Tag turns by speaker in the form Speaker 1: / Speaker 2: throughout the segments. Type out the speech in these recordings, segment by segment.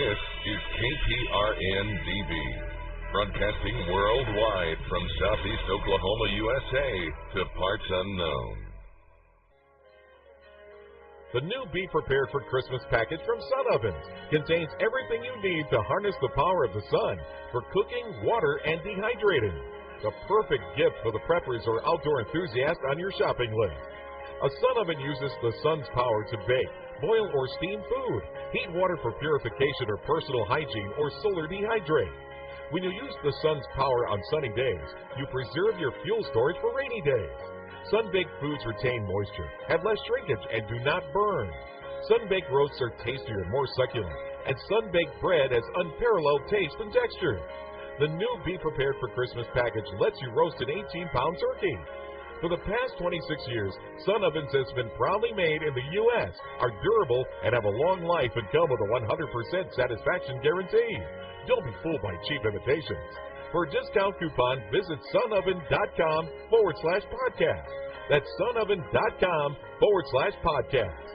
Speaker 1: This is KPRN-DB, broadcasting worldwide from Southeast Oklahoma, USA, to parts unknown.
Speaker 2: The new Be Prepared for Christmas package from Sun Ovens contains everything you need to harness the power of the sun for cooking, water, and dehydrating. The perfect gift for the preppers or outdoor enthusiast on your shopping list. A sun oven uses the sun's power to bake, boil, or steam food, heat water for purification or personal hygiene, or solar dehydrate. When you use the sun's power on sunny days, you preserve your fuel storage for rainy days. Sun-baked foods retain moisture, have less shrinkage, and do not burn. Sun-baked roasts are tastier and more succulent, and sun-baked bread has unparalleled taste and texture. The new Be Prepared for Christmas package lets you roast an 18-pound turkey. For the past 26 years, Sun Ovens has been proudly made in the U.S., are durable, and have a long life and come with a 100% satisfaction guarantee. Don't be fooled by cheap imitations. For a discount coupon, visit sunoven.com/podcast. That's sunoven.com/podcast.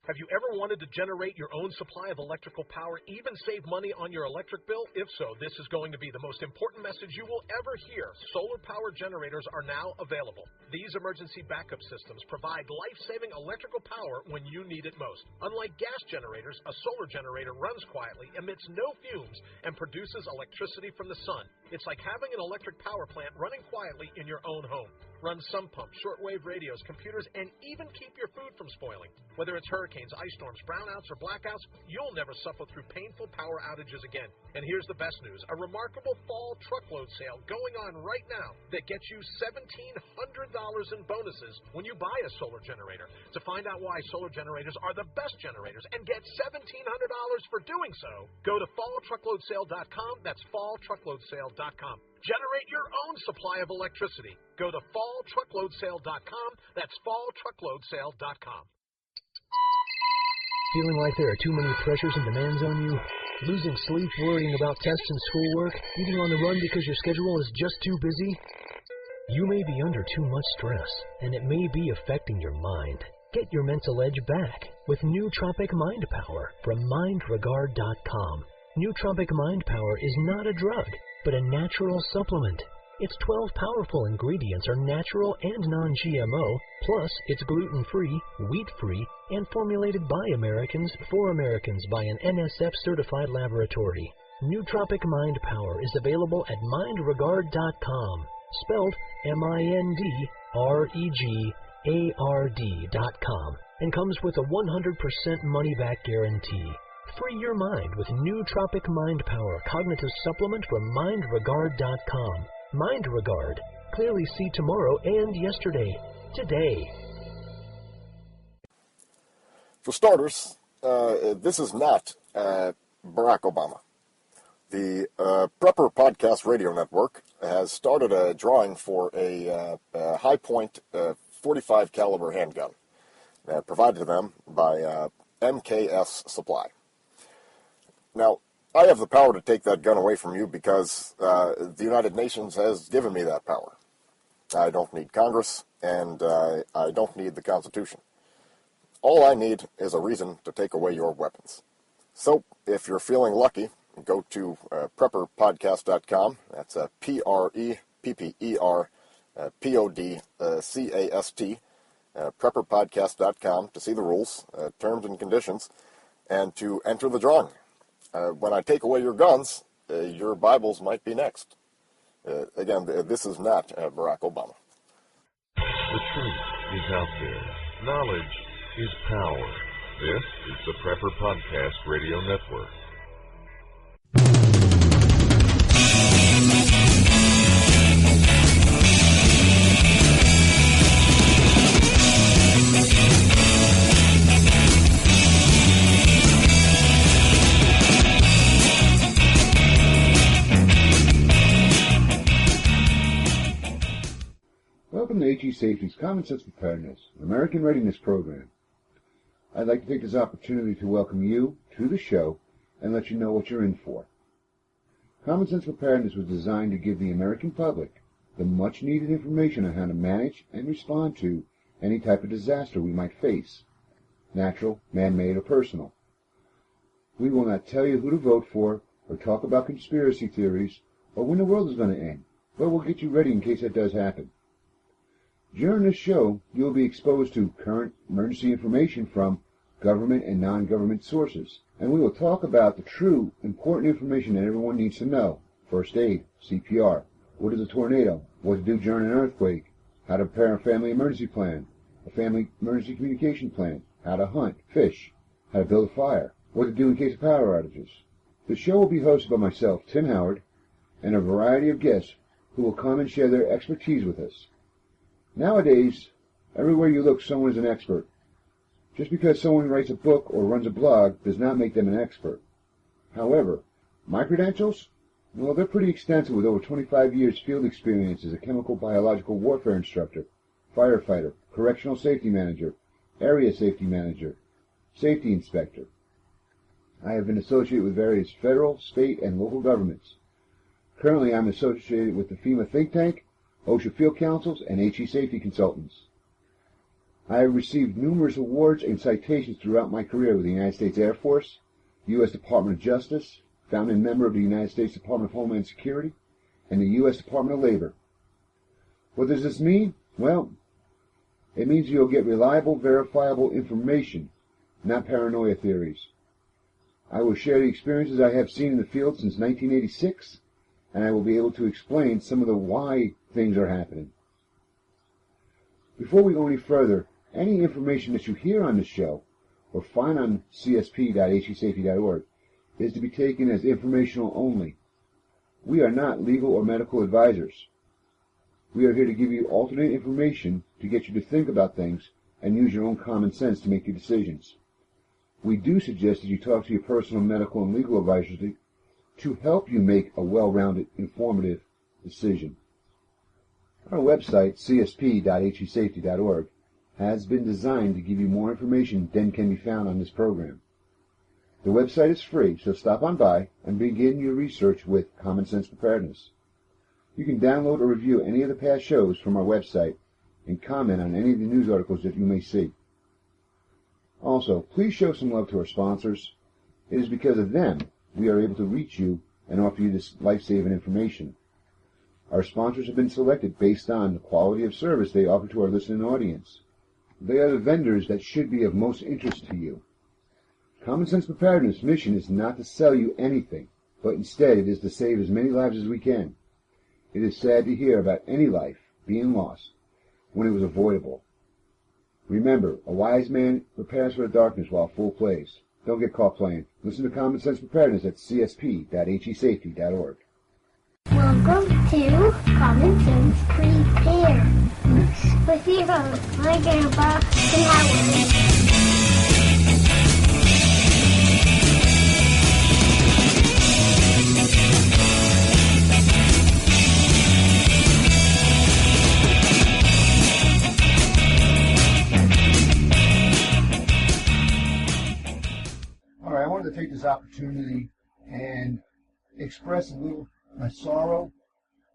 Speaker 3: Have you ever wanted to generate your own supply of electrical power, even save money on your electric bill? If so, this is going to be the most important message you will ever hear. Solar power generators are now available. These emergency backup systems provide life-saving electrical power when you need it most. Unlike gas generators, a solar generator runs quietly, emits no fumes, and produces electricity from the sun. It's like having an electric power plant running quietly in your own home. Run sump pumps, shortwave radios, computers, and even keep your food from spoiling. Whether it's hurricanes, ice storms, brownouts, or blackouts, you'll never suffer through painful power outages again. And here's the best news, a remarkable fall truckload sale going on right now that gets you $1,700 in bonuses when you buy a solar generator. To find out why solar generators are the best generators and get $1,700 for doing so, go to falltruckloadsale.com. That's falltruckloadsale.com. Generate your own supply of electricity. Go to falltruckloadsale.com. That's falltruckloadsale.com.
Speaker 4: Feeling like there are too many pressures and demands on you? Losing sleep worrying about tests and schoolwork? Eating on the run because your schedule is just too busy? You may be under too much stress, and it may be affecting your mind. Get your mental edge back with Nootropic Mind Power from mindregard.com. Nootropic Mind Power is not a drug, but a natural supplement. Its 12 powerful ingredients are natural and non-GMO, plus it's gluten-free, wheat-free, and formulated by Americans for Americans by an NSF-certified laboratory. Nootropic Mind Power is available at mindregard.com, spelled MINDREGARD.com, and comes with a 100% money-back guarantee. Free your mind with Nootropic Mind Power Cognitive Supplement from mindregard.com. MindRegard. Clearly see tomorrow and yesterday. Today.
Speaker 5: For starters, this is not Barack Obama. The Prepper Podcast Radio Network has started a drawing for a High Point 45 caliber handgun provided to them by MKS Supply. Now, I have the power to take that gun away from you because the United Nations has given me that power. I don't need Congress, and I don't need the Constitution. All I need is a reason to take away your weapons. So, if you're feeling lucky, go to prepperpodcast.com. That's PREPPERPODCAST, prepperpodcast.com, to see the rules, terms and conditions, and to enter the drawing. When I take away your guns, your Bibles might be next. Again, this is not Barack Obama.
Speaker 1: The truth is out there. Knowledge is power. This is the Prepper Podcast Radio Network.
Speaker 6: Welcome to HE Safety's Common Sense Preparedness, an American Readiness program. I'd like to take this opportunity to welcome you to the show and let you know what you're in for. Common Sense Preparedness was designed to give the American public the much-needed information on how to manage and respond to any type of disaster we might face, natural, man-made, or personal. We will not tell you who to vote for, or talk about conspiracy theories, or when the world is going to end, but we'll get you ready in case that does happen. During this show, you will be exposed to current emergency information from government and non-government sources, and we will talk about the true, important information that everyone needs to know. First aid, CPR, what is a tornado, what to do during an earthquake, how to prepare a family emergency plan, a family emergency communication plan, how to hunt, fish, how to build a fire, what to do in case of power outages. The show will be hosted by myself, Tim Howard, and a variety of guests who will come and share their expertise with us. Nowadays, everywhere you look, someone is an expert. Just because someone writes a book or runs a blog does not make them an expert. However, my credentials? Well, they're pretty extensive with over 25 years field experience as a chemical biological warfare instructor, firefighter, correctional safety manager, area safety manager, safety inspector. I have been associated with various federal, state, and local governments. Currently, I'm associated with the FEMA think tank, OSHA field councils, and HE safety consultants. I have received numerous awards and citations throughout my career with the United States Air Force, U.S. Department of Justice, founding member of the United States Department of Homeland Security, and the U.S. Department of Labor. What does this mean? Well, it means you'll get reliable, verifiable information, not paranoia theories. I will share the experiences I have seen in the field since 1986, and I will be able to explain some of the why things are happening. Before we go any further, any information that you hear on this show or find on csp.hesafety.org is to be taken as informational only. We are not legal or medical advisors. We are here to give you alternate information to get you to think about things and use your own common sense to make your decisions. We do suggest that you talk to your personal medical and legal advisors to help you make a well-rounded, informative decision. Our website, csp.hesafety.org, has been designed to give you more information than can be found on this program. The website is free, so stop on by and begin your research with Common Sense Preparedness. You can download or review any of the past shows from our website and comment on any of the news articles that you may see. Also, please show some love to our sponsors. It is because of them we are able to reach you and offer you this life-saving information. Our sponsors have been selected based on the quality of service they offer to our listening audience. They are the vendors that should be of most interest to you. Common Sense Preparedness' mission is not to sell you anything, but instead it is to save as many lives as we can. It is sad to hear about any life being lost when it was avoidable. Remember, a wise man prepares for the darkness while a fool plays. Don't get caught playing. Listen to Common Sense Preparedness at csp.hesafety.org.
Speaker 7: Welcome to Common Sense Preparedness with your host, my grandpa, Tim Howard.
Speaker 6: I wanted to take this opportunity and express a little my sorrow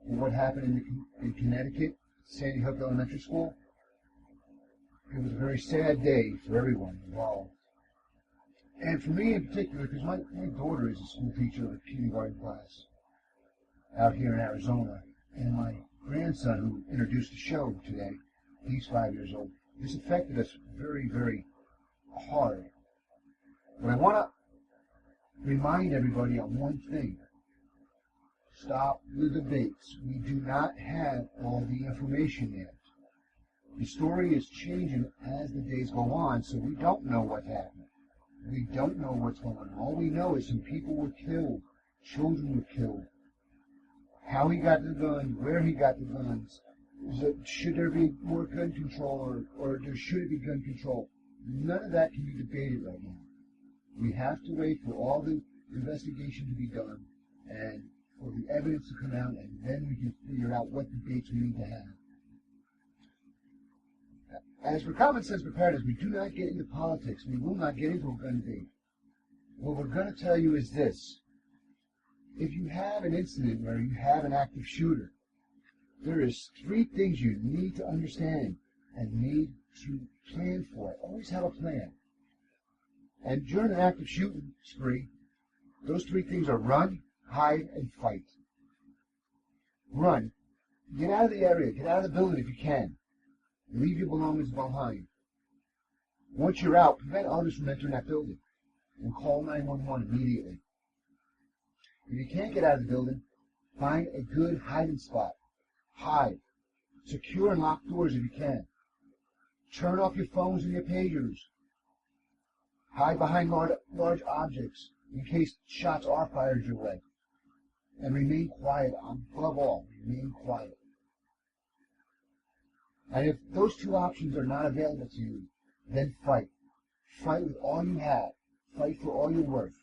Speaker 6: for what happened in Connecticut, Sandy Hook Elementary School. It was a very sad day for everyone involved. And for me in particular, because my daughter is a school teacher of a kindergarten class out here in Arizona, and my grandson, who introduced the show today, he's 5 years old. This affected us very, very hard. But I want to remind everybody on one thing. Stop the debates. We do not have all the information yet. The story is changing as the days go on, so we don't know what's happening. We don't know what's going on. All we know is some people were killed. Children were killed. How he got the guns, where he got the guns. Should there be more gun control or should it be gun control? None of that can be debated right now. We have to wait for all the investigation to be done and for the evidence to come out, and then we can figure out what debates we need to have. As for Common Sense Preparedness, we do not get into politics. We will not get into a gun debate. What we're going to tell you is this. If you have an incident where you have an active shooter, there is 3 things you need to understand and need to plan for. Always have a plan. And during an active shooting spree, those three things are run, hide, and fight. Run. Get out of the area. Get out of the building if you can. Leave your belongings behind. Once you're out, prevent others from entering that building. And call 911 immediately. If you can't get out of the building, find a good hiding spot. Hide. Secure and lock doors if you can. Turn off your phones and your pagers. Hide behind large objects in case shots are fired your way. And remain quiet. Above all, remain quiet. And if those two options are not available to you, then fight. Fight with all you have. Fight for all you're worth.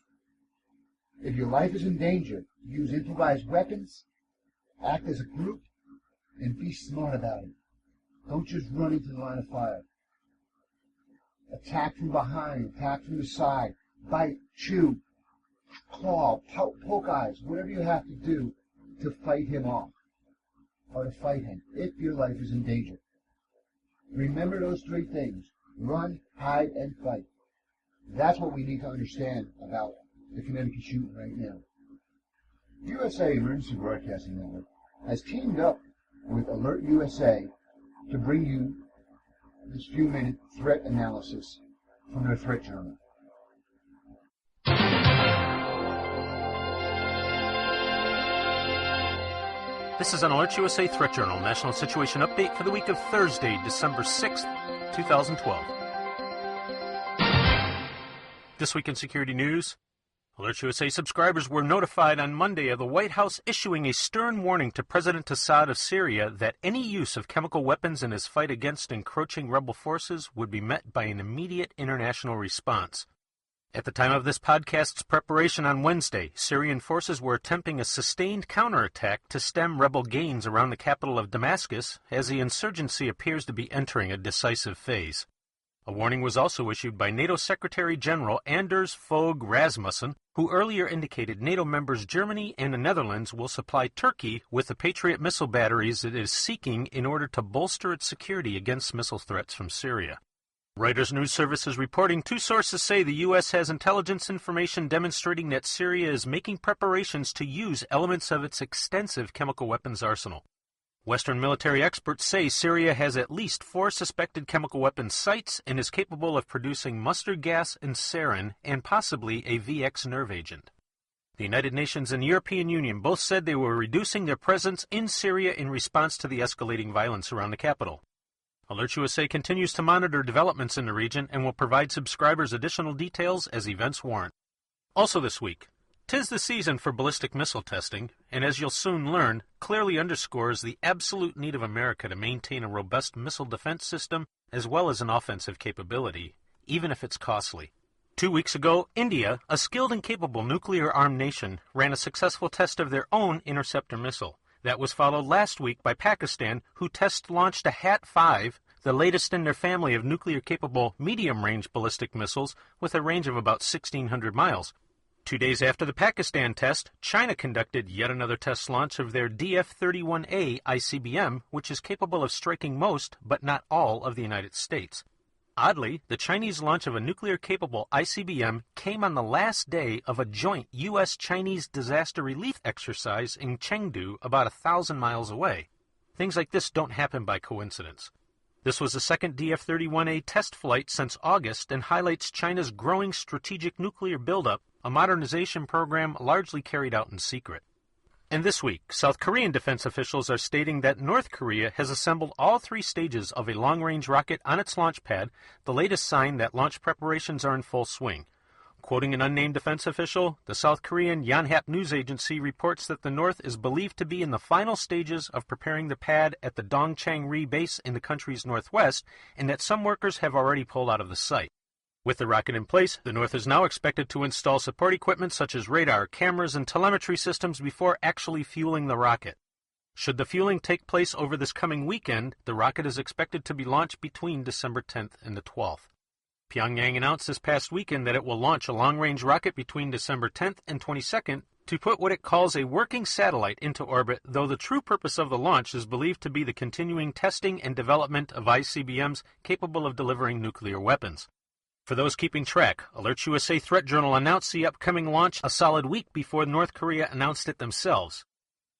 Speaker 6: If your life is in danger, use improvised weapons, act as a group, and be smart about it. Don't just run into the line of fire. Attack from behind, attack from the side, bite, chew, claw, poke eyes, whatever you have to do to fight him off, or to fight him, if your life is in danger. Remember those three things: run, hide, and fight. That's what we need to understand about the Connecticut shooting right now. The USA Emergency Broadcasting Network has teamed up with Alert USA to bring you this few-minute threat analysis from their threat journal.
Speaker 8: This is an Alert USA Threat Journal National Situation Update for the week of Thursday, December 6th, 2012. This week in security news, Alert USA subscribers were notified on Monday of the White House issuing a stern warning to President Assad of Syria that any use of chemical weapons in his fight against encroaching rebel forces would be met by an immediate international response. At the time of this podcast's preparation on Wednesday, Syrian forces were attempting a sustained counterattack to stem rebel gains around the capital of Damascus as the insurgency appears to be entering a decisive phase. A warning was also issued by NATO Secretary General Anders Fogh Rasmussen, who earlier indicated NATO members Germany and the Netherlands will supply Turkey with the Patriot missile batteries it is seeking in order to bolster its security against missile threats from Syria. Reuters News Service is reporting two sources say the U.S. has intelligence information demonstrating that Syria is making preparations to use elements of its extensive chemical weapons arsenal. Western military experts say Syria has at least 4 suspected chemical weapons sites and is capable of producing mustard gas and sarin and possibly a VX nerve agent. The United Nations and the European Union both said they were reducing their presence in Syria in response to the escalating violence around the capital. Alert USA continues to monitor developments in the region and will provide subscribers additional details as events warrant. Also this week, 'tis the season for ballistic missile testing, and as you'll soon learn, clearly underscores the absolute need of America to maintain a robust missile defense system as well as an offensive capability, even if it's costly. 2 weeks ago, India, a skilled and capable nuclear-armed nation, ran a successful test of their own interceptor missile. That was followed last week by Pakistan, who test-launched a HAT-5, the latest in their family of nuclear-capable medium-range ballistic missiles with a range of about 1,600 miles. 2 days after the Pakistan test, China conducted yet another test launch of their DF-31A ICBM, which is capable of striking most, but not all, of the United States. Oddly, the Chinese launch of a nuclear-capable ICBM came on the last day of a joint U.S.-Chinese disaster relief exercise in Chengdu, about 1,000 miles away. Things like this don't happen by coincidence. This was the second DF-31A test flight since August and highlights China's growing strategic nuclear buildup, a modernization program largely carried out in secret. And this week, South Korean defense officials are stating that North Korea has assembled all 3 stages of a long-range rocket on its launch pad, the latest sign that launch preparations are in full swing. Quoting an unnamed defense official, the South Korean Yonhap news agency reports that the North is believed to be in the final stages of preparing the pad at the Dongchang-ri base in the country's northwest, and that some workers have already pulled out of the site. With the rocket in place, the North is now expected to install support equipment such as radar, cameras, and telemetry systems before actually fueling the rocket. Should the fueling take place over this coming weekend, the rocket is expected to be launched between December 10th and the 12th. Pyongyang announced this past weekend that it will launch a long-range rocket between December 10th and 22nd to put what it calls a working satellite into orbit, though the true purpose of the launch is believed to be the continuing testing and development of ICBMs capable of delivering nuclear weapons. For those keeping track, Alert USA Threat Journal announced the upcoming launch a solid week before North Korea announced it themselves.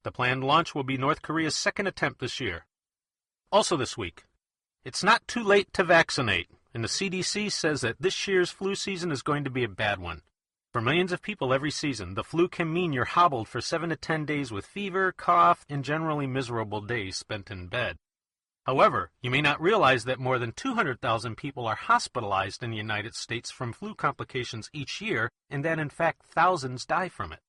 Speaker 8: The planned launch will be North Korea's second attempt this year. Also this week, it's not too late to vaccinate, and the CDC says that this year's flu season is going to be a bad one. For millions of people every season, the flu can mean you're hobbled for 7 to 10 days with fever, cough, and generally miserable days spent in bed. However, you may not realize that more than 200,000 people are hospitalized in the United States from flu complications each year, and that in fact thousands die from it.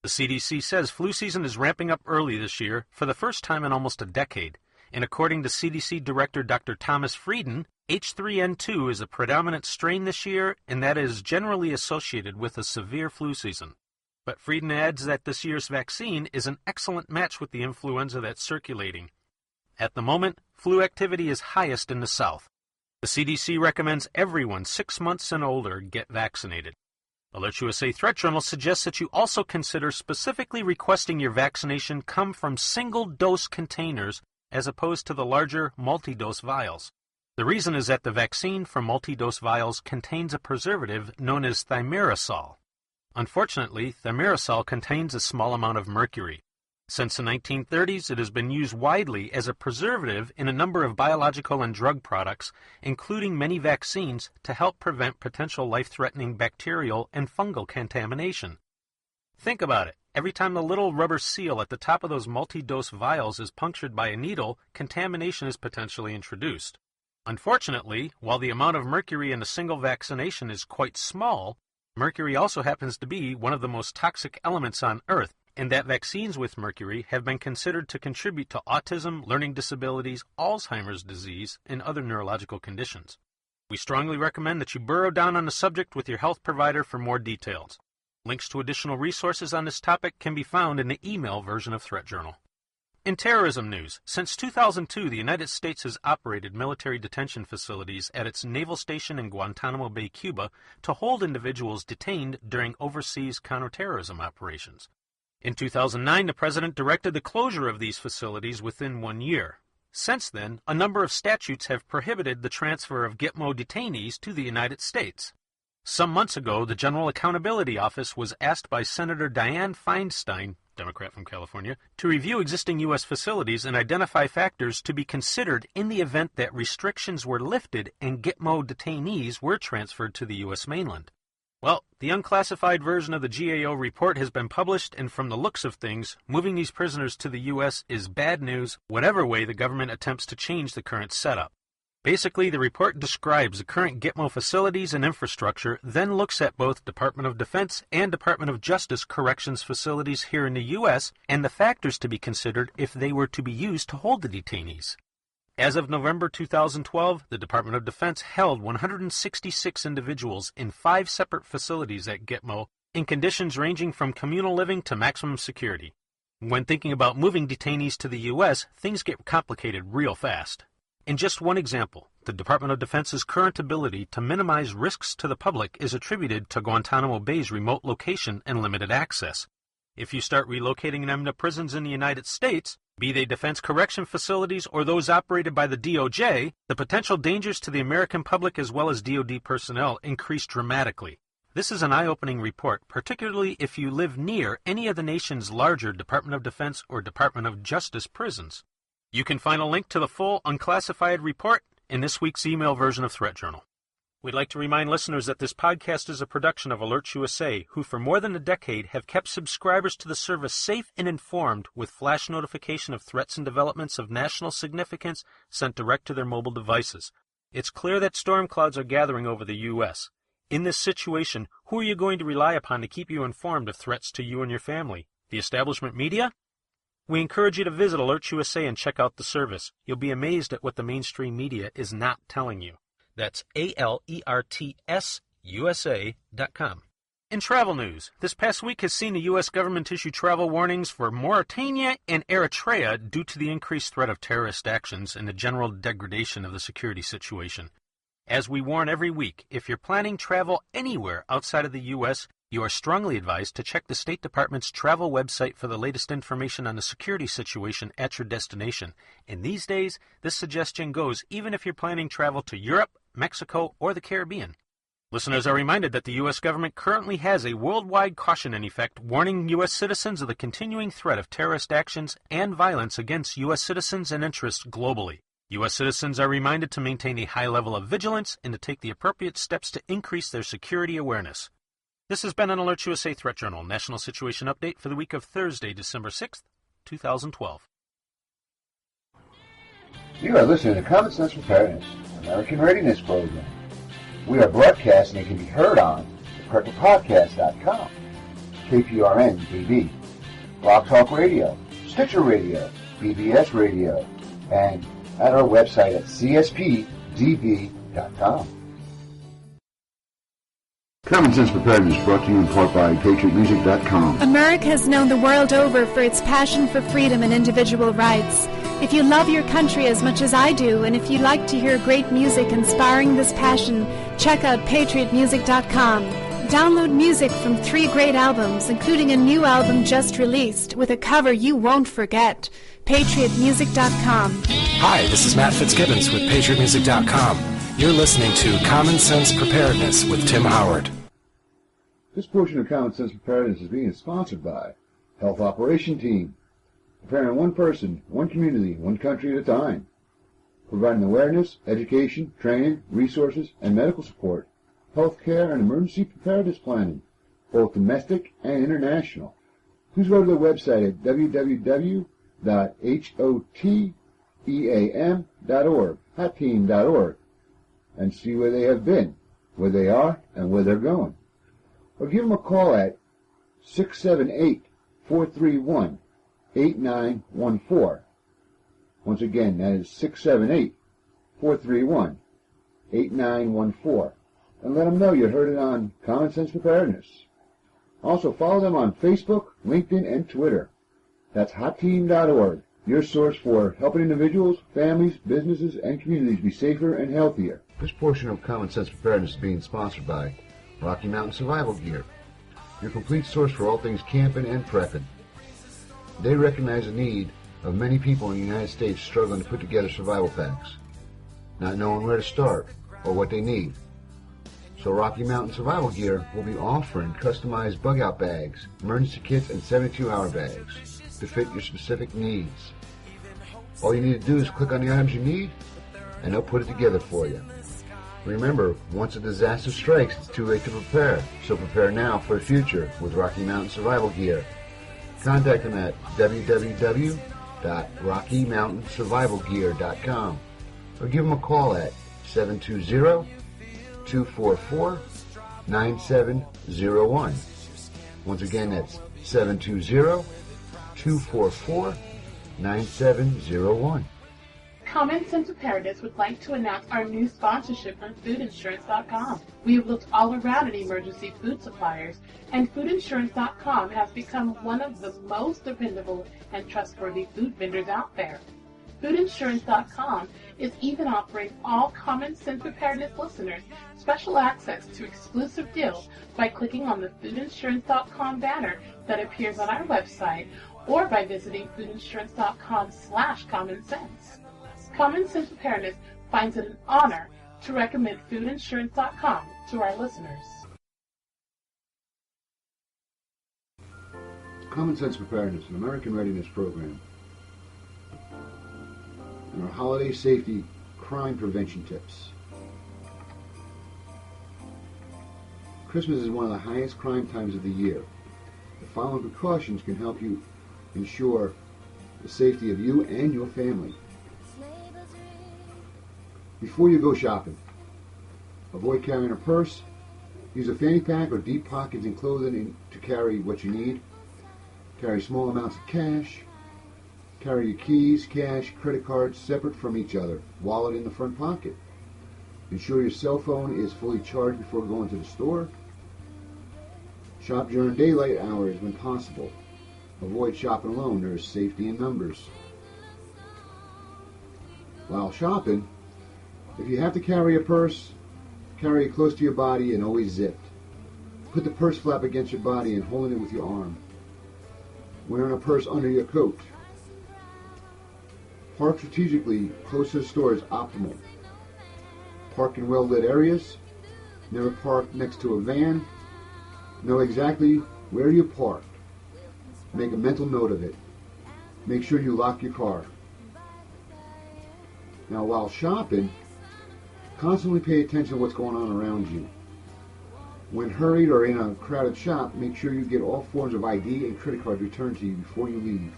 Speaker 8: The CDC says flu season is ramping up early this year for the first time in almost a decade, and according to CDC Director Dr. Thomas Frieden, H3N2 is a predominant strain this year, and that is generally associated with a severe flu season. But Frieden adds that this year's vaccine is an excellent match with the influenza that's circulating. At the moment, flu activity is highest in the South. The CDC recommends everyone 6 months and older get vaccinated. Alert USA Threat Journal suggests that you also consider specifically requesting your vaccination come from single-dose containers as opposed to the larger multi-dose vials. The reason is that the vaccine from multi-dose vials contains a preservative known as thimerosal. Unfortunately, thimerosal contains a small amount of mercury. Since the 1930s, it has been used widely as a preservative in a number of biological and drug products, including many vaccines, to help prevent potential life-threatening bacterial and fungal contamination. Think about it. Every time the little rubber seal at the top of those multi-dose vials is punctured by a needle, contamination is potentially introduced. Unfortunately, while the amount of mercury in a single vaccination is quite small, mercury also happens to be one of the most toxic elements on Earth, and that vaccines with mercury have been considered to contribute to autism, learning disabilities, Alzheimer's disease, and other neurological conditions. We strongly recommend that you burrow down on the subject with your health provider for more details. Links to additional resources on this topic can be found in the email version of Threat Journal. In terrorism news, since 2002, the United States has operated military detention facilities at its naval station in Guantanamo Bay, Cuba, to hold individuals detained during overseas counterterrorism operations. In 2009, the President directed the closure of these facilities within 1 year. Since then, a number of statutes have prohibited the transfer of Gitmo detainees to the United States. Some months ago, the General Accountability Office was asked by Senator Dianne Feinstein, Democrat from California, to review existing U.S. facilities and identify factors to be considered in the event that restrictions were lifted and Gitmo detainees were transferred to the U.S. mainland. Well, the unclassified version of the GAO report has been published, and from the looks of things, moving these prisoners to the U.S. is bad news, whatever way the government attempts to change the current setup. Basically, the report describes the current Gitmo facilities and infrastructure, then looks at both Department of Defense and Department of Justice corrections facilities here in the U.S. and the factors to be considered if they were to be used to hold the detainees. As of November 2012, the Department of Defense held 166 individuals in 5 separate facilities at Gitmo in conditions ranging from communal living to maximum security. When thinking about moving detainees to the U.S., things get complicated real fast. In just one example, the Department of Defense's current ability to minimize risks to the public is attributed to Guantanamo Bay's remote location and limited access. If you start relocating them to prisons in the United States, be they defense correction facilities or those operated by the DOJ, the potential dangers to the American public as well as DoD personnel increase dramatically. This is an eye-opening report, particularly if you live near any of the nation's larger Department of Defense or Department of Justice prisons. You can find a link to the full unclassified report in this week's email version of Threat Journal. We'd like to remind listeners that this podcast is a production of Alert USA, who for more than a decade have kept subscribers to the service safe and informed with flash notification of threats and developments of national significance sent direct to their mobile devices. It's clear that storm clouds are gathering over the U.S. In this situation, who are you going to rely upon to keep you informed of threats to you and your family? The establishment media? We encourage you to visit Alert USA and check out the service. You'll be amazed at what the mainstream media is not telling you. That's ALERTSUSA.com. In travel news, this past week has seen the U.S. government issue travel warnings for Mauritania and Eritrea due to the increased threat of terrorist actions and the general degradation of the security situation. As we warn every week, if you're planning travel anywhere outside of the U.S., you are strongly advised to check the State Department's travel website for the latest information on the security situation at your destination. And these days, this suggestion goes even if you're planning travel to Europe, Mexico, or the Caribbean. Listeners are reminded that the U.S. government currently has a worldwide caution in effect warning U.S. citizens of the continuing threat of terrorist actions and violence against U.S. citizens and interests globally. U.S. citizens are reminded to maintain a high level of vigilance and to take the appropriate steps to increase their security awareness. This has been an Alert USA Threat Journal National Situation Update for the week of Thursday, December 6th, 2012.
Speaker 6: You are listening to Common Sense Preparedness, American Readiness Program. We are broadcasting and can be heard on prepperpodcast.com, KPRN-TV, Blog Talk Radio, Stitcher Radio, BBS Radio, and at our website at cspdb.com. Common Sense Preparedness brought to you in part by PatriotMusic.com.
Speaker 9: America has known the world over for its passion for freedom and individual rights. If you love your country as much as I do, and if you like to hear great music inspiring this passion, check out PatriotMusic.com. Download music from 3 great albums, including a new album just released with a cover you won't forget. PatriotMusic.com.
Speaker 10: Hi, this is Matt Fitzgibbons with PatriotMusic.com. You're listening to Common Sense Preparedness with Tim Howard.
Speaker 6: This portion of Common Sense Preparedness is being sponsored by Health Operation Team, preparing one person, one community, one country at a time, providing awareness, education, training, resources, and medical support, health care, and emergency preparedness planning, both domestic and international. Please go to their website at www.hoteam.org, hotteam.org, and see where they have been, where they are, and where they're going. Or give them a call at 678-431-8914. Once again, that is 678-431-8914. And let them know you heard it on Common Sense Preparedness. Also, follow them on Facebook, LinkedIn, and Twitter. That's hotteam.org, your source for helping individuals, families, businesses, and communities be safer and healthier. This portion of Common Sense Preparedness is being sponsored by Rocky Mountain Survival Gear, your complete source for all things camping and prepping. They recognize the need of many people in the United States struggling to put together survival packs, not knowing where to start or what they need. So Rocky Mountain Survival Gear will be offering customized bug-out bags, emergency kits, and 72-hour bags to fit your specific needs. All you need to do is click on the items you need, and they'll put it together for you. Remember, once a disaster strikes, it's too late to prepare. So prepare now for the future with Rocky Mountain Survival Gear. Contact them at www.rockymountainsurvivalgear.com or give them a call at 720-244-9701. Once again, that's 720-244-9701.
Speaker 11: Common Sense Preparedness would like to announce our new sponsorship on foodinsurance.com. We have looked all around at emergency food suppliers, and foodinsurance.com has become one of the most dependable and trustworthy food vendors out there. Foodinsurance.com is even offering all Common Sense Preparedness listeners special access to exclusive deals by clicking on the foodinsurance.com banner that appears on our website or by visiting foodinsurance.com/commonsense. Common Sense Preparedness finds it an honor to recommend foodinsurance.com to our listeners.
Speaker 6: Common Sense Preparedness, an American Readiness Program, and our holiday safety crime prevention tips. Christmas is one of the highest crime times of the year. The following precautions can help you ensure the safety of you and your family. Before you go shopping, avoid carrying a purse. Use a fanny pack or deep pockets in clothing to carry what you need. Carry small amounts of cash. Carry your keys, cash, credit cards separate from each other. Wallet in the front pocket. Ensure your cell phone is fully charged before going to the store. Shop during daylight hours when possible. Avoid shopping alone. There is safety in numbers. While shopping, if you have to carry a purse, carry it close to your body and always zipped. Put the purse flap against your body and hold it with your arm. Wearing a purse under your coat. Park strategically close to the store is optimal. Park in well-lit areas. Never park next to a van. Know exactly where you parked. Make a mental note of it. Make sure you lock your car. Now, while shopping, constantly pay attention to what's going on around you. When hurried or in a crowded shop, make sure you get all forms of ID and credit card returned to you before you leave.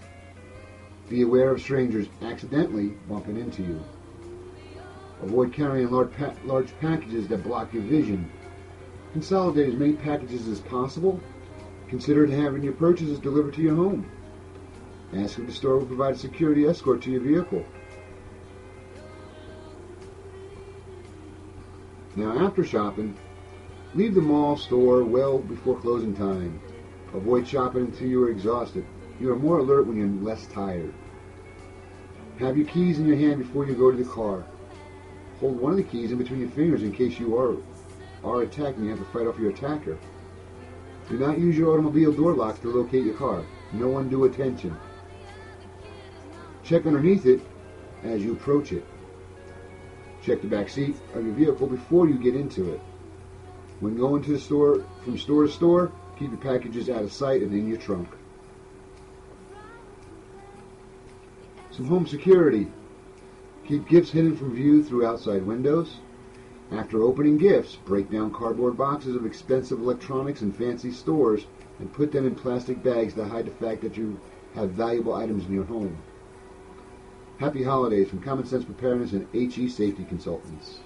Speaker 6: Be aware of strangers accidentally bumping into you. Avoid carrying large packages that block your vision. Consolidate as many packages as possible. Consider having your purchases delivered to your home. Ask if the store will provide a security escort to your vehicle. Now, after shopping, leave the mall store well before closing time. Avoid shopping until you are exhausted. You are more alert when you're less tired. Have your keys in your hand before you go to the car. Hold one of the keys in between your fingers in case you are attacked and you have to fight off your attacker. Do not use your automobile door lock to locate your car. No undue attention. Check underneath it as you approach it. Check the back seat of your vehicle before you get into it. When going to the store, from store to store, keep your packages out of sight and in your trunk. Some home security. Keep gifts hidden from view through outside windows. After opening gifts, break down cardboard boxes of expensive electronics in fancy stores and put them in plastic bags to hide the fact that you have valuable items in your home. Happy holidays from Common Sense Preparedness and HE Safety Consultants.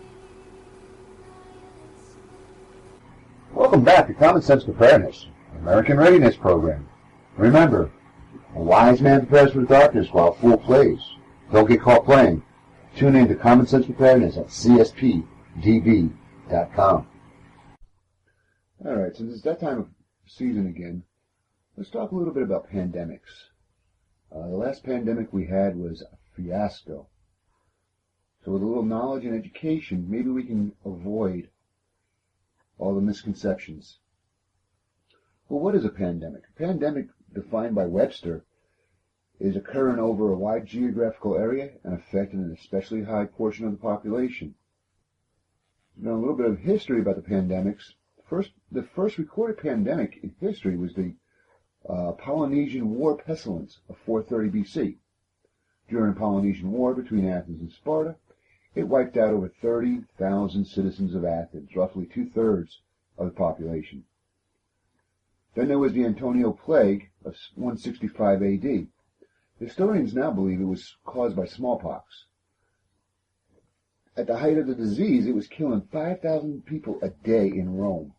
Speaker 12: Welcome back to Common Sense Preparedness, American Readiness Program. Remember, a wise man prepares for the darkness while a fool plays. Don't get caught playing. Tune in to Common Sense Preparedness at cspdb.com.
Speaker 6: All right, since it's that time of season again, let's talk a little bit about pandemics. The last pandemic we had was a fiasco. So with a little knowledge and education, maybe we can avoid all the misconceptions. Well, what is a pandemic? A pandemic, defined by Webster, is occurring over a wide geographical area and affecting an especially high portion of the population. Now, a little bit of history about the pandemics. The first recorded pandemic in history was the Polynesian War pestilence of 430 BC. During the Polynesian War between Athens and Sparta, it wiped out over 30,000 citizens of Athens, roughly 2/3 of the population. Then there was the Antonio Plague of 165 AD. Historians now believe it was caused by smallpox. At the height of the disease, it was killing 5,000 people a day in Rome.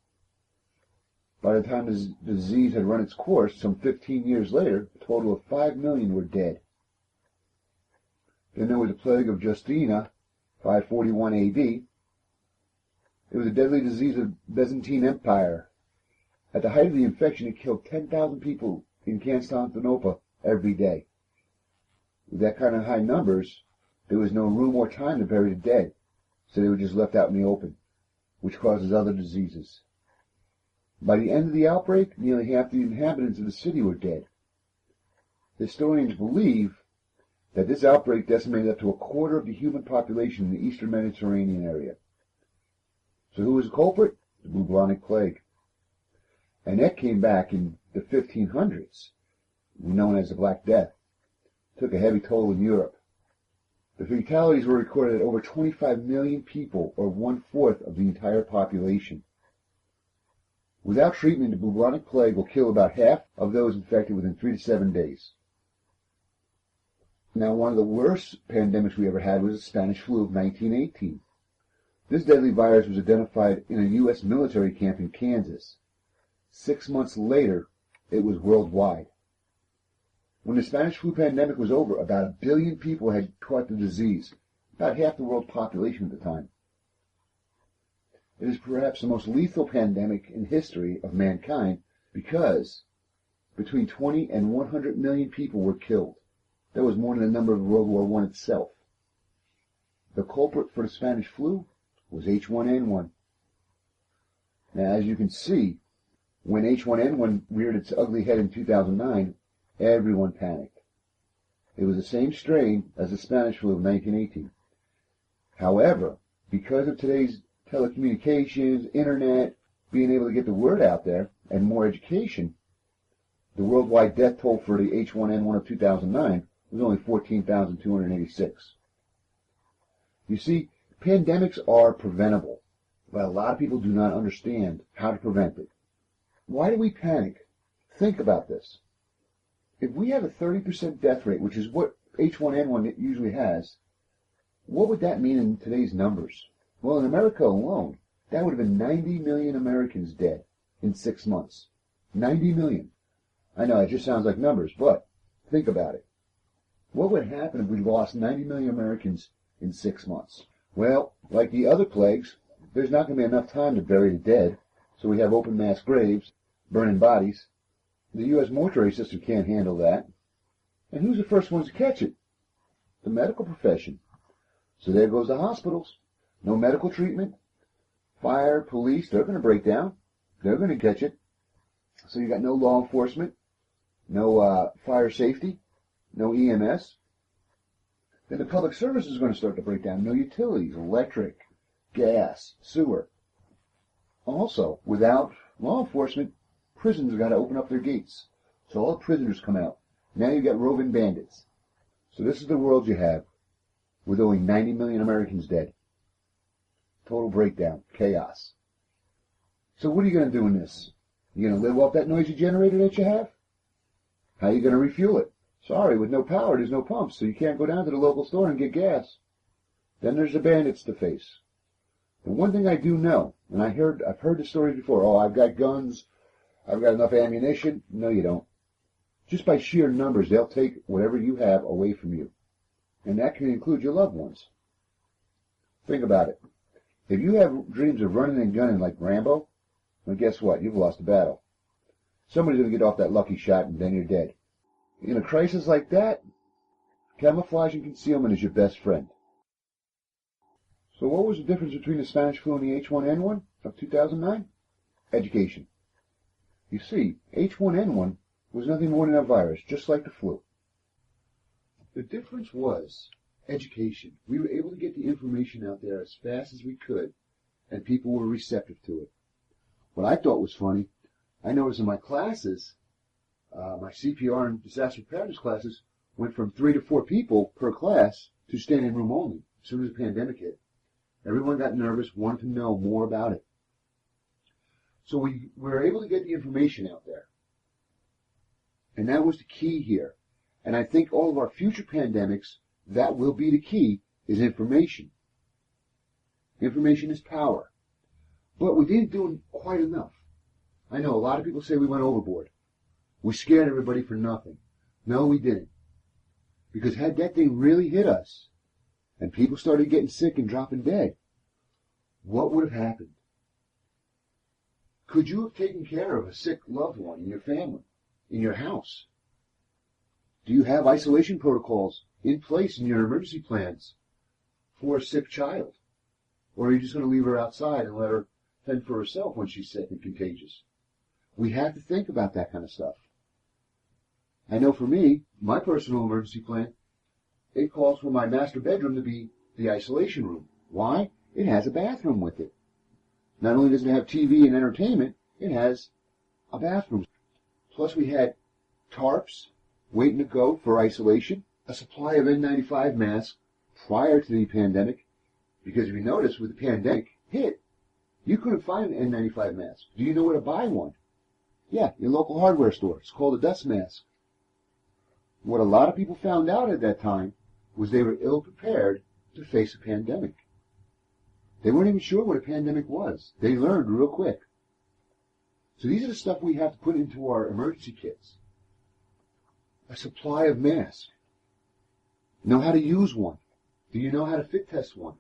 Speaker 6: By the time the disease had run its course, some 15 years later, a total of 5 million were dead. Then there was the plague of Justina, 541 AD. It was a deadly disease of the Byzantine Empire. At the height of the infection, it killed 10,000 people in Constantinople every day. With that kind of high numbers, there was no room or time to bury the dead, so they were just left out in the open, which causes other diseases. By the end of the outbreak, nearly half the inhabitants of the city were dead. Historians believe that this outbreak decimated up to a quarter of the human population in the eastern Mediterranean area. So who was the culprit? The bubonic plague. And that came back in the 1500s, known as the Black Death. It took a heavy toll in Europe. The fatalities were recorded at over 25 million people, or 1/4 of the entire population. Without treatment, the bubonic plague will kill about half of those infected within 3 to 7 days. Now, one of the worst pandemics we ever had was the Spanish flu of 1918. This deadly virus was identified in a U.S. military camp in Kansas. 6 months later, it was worldwide. When the Spanish flu pandemic was over, about 1 billion people had caught the disease, about half the world's population at the time. It is perhaps the most lethal pandemic in history of mankind because between 20 and 100 million people were killed. That was more than the number of World War I itself. The culprit for the Spanish flu was H1N1. Now, as you can see, when H1N1 reared its ugly head in 2009, everyone panicked. It was the same strain as the Spanish flu of 1918. However, because of today's telecommunications, internet, being able to get the word out there, and more education, the worldwide death toll for the H1N1 of 2009 was only 14,286. You see, pandemics are preventable, but a lot of people do not understand how to prevent it. Why do we panic? Think about this. If we have a 30% death rate, which is what H1N1 usually has, what would that mean in today's numbers? Well, in America alone, that would have been 90 million Americans dead in 6 months. 90 million. I know, it just sounds like numbers, but think about it. What would happen if we lost 90 million Americans in 6 months? Well, like the other plagues, there's not going to be enough time to bury the dead, so we have open mass graves, burning bodies. The U.S. mortuary system can't handle that. And who's the first ones to catch it? The medical profession. So there goes the hospitals. No medical treatment. Fire, police, they're going to break down. They're going to catch it. So you got no law enforcement, no fire safety, no EMS. Then the public service is going to start to break down. No utilities, electric, gas, sewer. Also, without law enforcement, prisons have got to open up their gates. So all the prisoners come out. Now you got roving bandits. So this is the world you have, with only 90 million Americans dead. Total breakdown, chaos. So what are you going to do in this? You going to live off that noisy generator that you have? How are you going to refuel it? Sorry, with no power, there's no pumps, so you can't go down to the local store and get gas. Then there's the bandits to face. The one thing I do know, and I've heard the stories before, oh, I've got guns, I've got enough ammunition. No, you don't. Just by sheer numbers, they'll take whatever you have away from you. And that can include your loved ones. Think about it. If you have dreams of running and gunning like Rambo, well, guess what? You've lost the battle. Somebody's going to get off that lucky shot, and then you're dead. In a crisis like that, camouflage and concealment is your best friend. So what was the difference between the Spanish flu and the H1N1 of 2009? Education. You see, H1N1 was nothing more than a virus, just like the flu. The difference was education. We were able to get the information out there as fast as we could, and people were receptive to it. What I thought was funny, I noticed in my classes, my CPR and disaster preparedness classes went from 3 to 4 people per class to standing room only as soon as the pandemic hit. Everyone got nervous, wanted to know more about it. So we were able to get the information out there. And that was the key here. And I think all of our future pandemics, that will be the key, is information. Information is power. But we didn't do quite enough. I know a lot of people say we went overboard. We scared everybody for nothing. No, we didn't. Because had that thing really hit us, and people started getting sick and dropping dead, what would have happened? Could you have taken care of a sick loved one in your family, in your house? Do you have isolation protocols in place in your emergency plans for a sick child? Or are you just going to leave her outside and let her fend for herself when she's sick and contagious? We have to think about that kind of stuff. I know for me, my personal emergency plan, it calls for my master bedroom to be the isolation room. Why? It has a bathroom with it. Not only does it have TV and entertainment, it has a bathroom. Plus we had tarps waiting to go for isolation, a supply of N95 masks prior to the pandemic, because if you notice, with the pandemic hit, you couldn't find an N95 mask. Do you know where to buy one? Yeah, your local hardware store. It's called a dust mask. What a lot of people found out at that time was they were ill prepared to face a pandemic. They weren't even sure what a pandemic was. They learned real quick. So these are the stuff we have to put into our emergency kits. A supply of masks. Know how to use one. Do you know how to fit test one?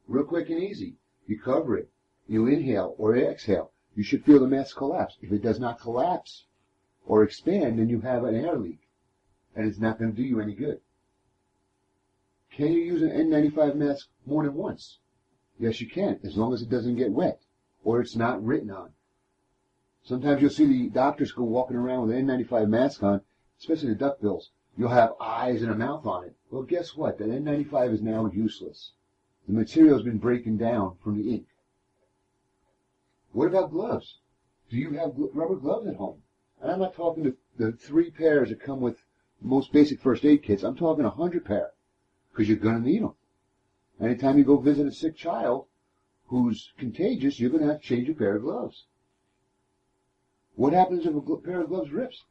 Speaker 6: Real quick and easy. You cover it. You inhale or exhale. You should feel the mask collapse. If it does not collapse or expand, then you have an air leak. And it's not going to do you any good. Can you use an N95 mask more than once? Yes, you can, as long as it doesn't get wet or it's not written on. Sometimes you'll see the doctors go walking around with an N95 mask on, especially the duckbills. You'll have eyes and a mouth on it. Well, guess what? That N95 is now useless. The material has been breaking down from the ink. What about gloves? Do you have rubber gloves at home? And I'm not talking the 3 pairs that come with most basic first aid kits. I'm talking 100 pair, because you're going to need them. Anytime you go visit a sick child who's contagious, you're going to have to change a pair of gloves. What happens if a pair of gloves rips?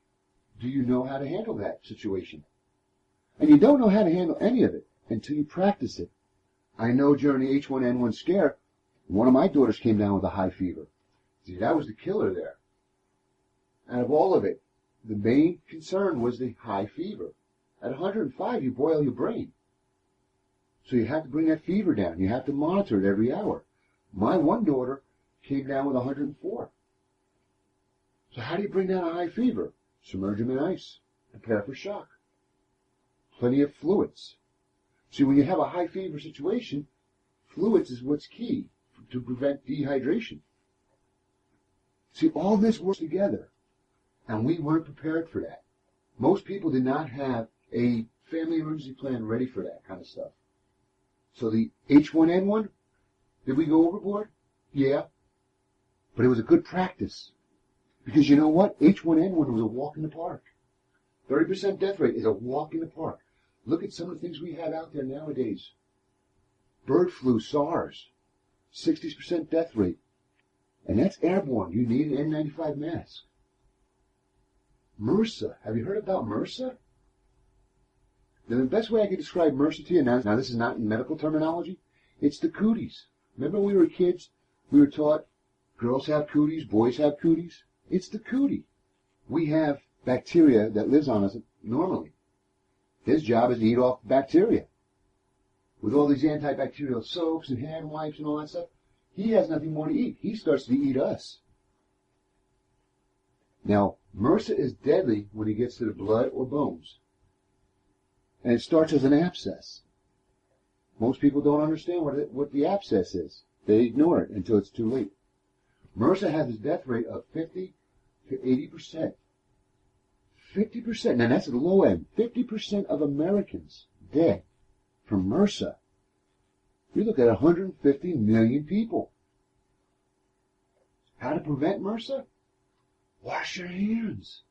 Speaker 6: Do you know how to handle that situation? And you don't know how to handle any of it until you practice it. I know during the H1N1 scare, one of my daughters came down with a high fever. See, that was the killer there. Out of all of it, the main concern was the high fever. At 105, you boil your brain. So you have to bring that fever down. You have to monitor it every hour. My one daughter came down with 104. So how do you bring down a high fever? Submerge them in ice. Prepare for shock. Plenty of fluids. See, when you have a high fever situation, fluids is what's key to prevent dehydration. See, all this works together, and we weren't prepared for that. Most people did not have a family emergency plan ready for that kind of stuff. So the H1N1, did we go overboard? Yeah. But it was a good practice. Because you know what? H1N1 was a walk in the park. 30% death rate is a walk in the park. Look at some of the things we have out there nowadays. Bird flu, SARS, 60% death rate. And that's airborne. You need an N95 mask. MRSA. Have you heard about MRSA? Now, the best way I could describe MRSA to you, now this is not in medical terminology, it's the cooties. Remember when we were kids, we were taught girls have cooties, boys have cooties? It's the cootie. We have bacteria that lives on us normally. His job is to eat off bacteria. With all these antibacterial soaps and hand wipes and all that stuff, he has nothing more to eat. He starts to eat us. Now, MRSA is deadly when it gets to the blood or bones. And it starts as an abscess. Most people don't understand what the abscess is. They ignore it until it's too late. MRSA has a death rate of 50 to 80%. 50%. Now that's at the low end. 50% of Americans dead from MRSA. You look at 150 million people. How to prevent MRSA? Wash your hands.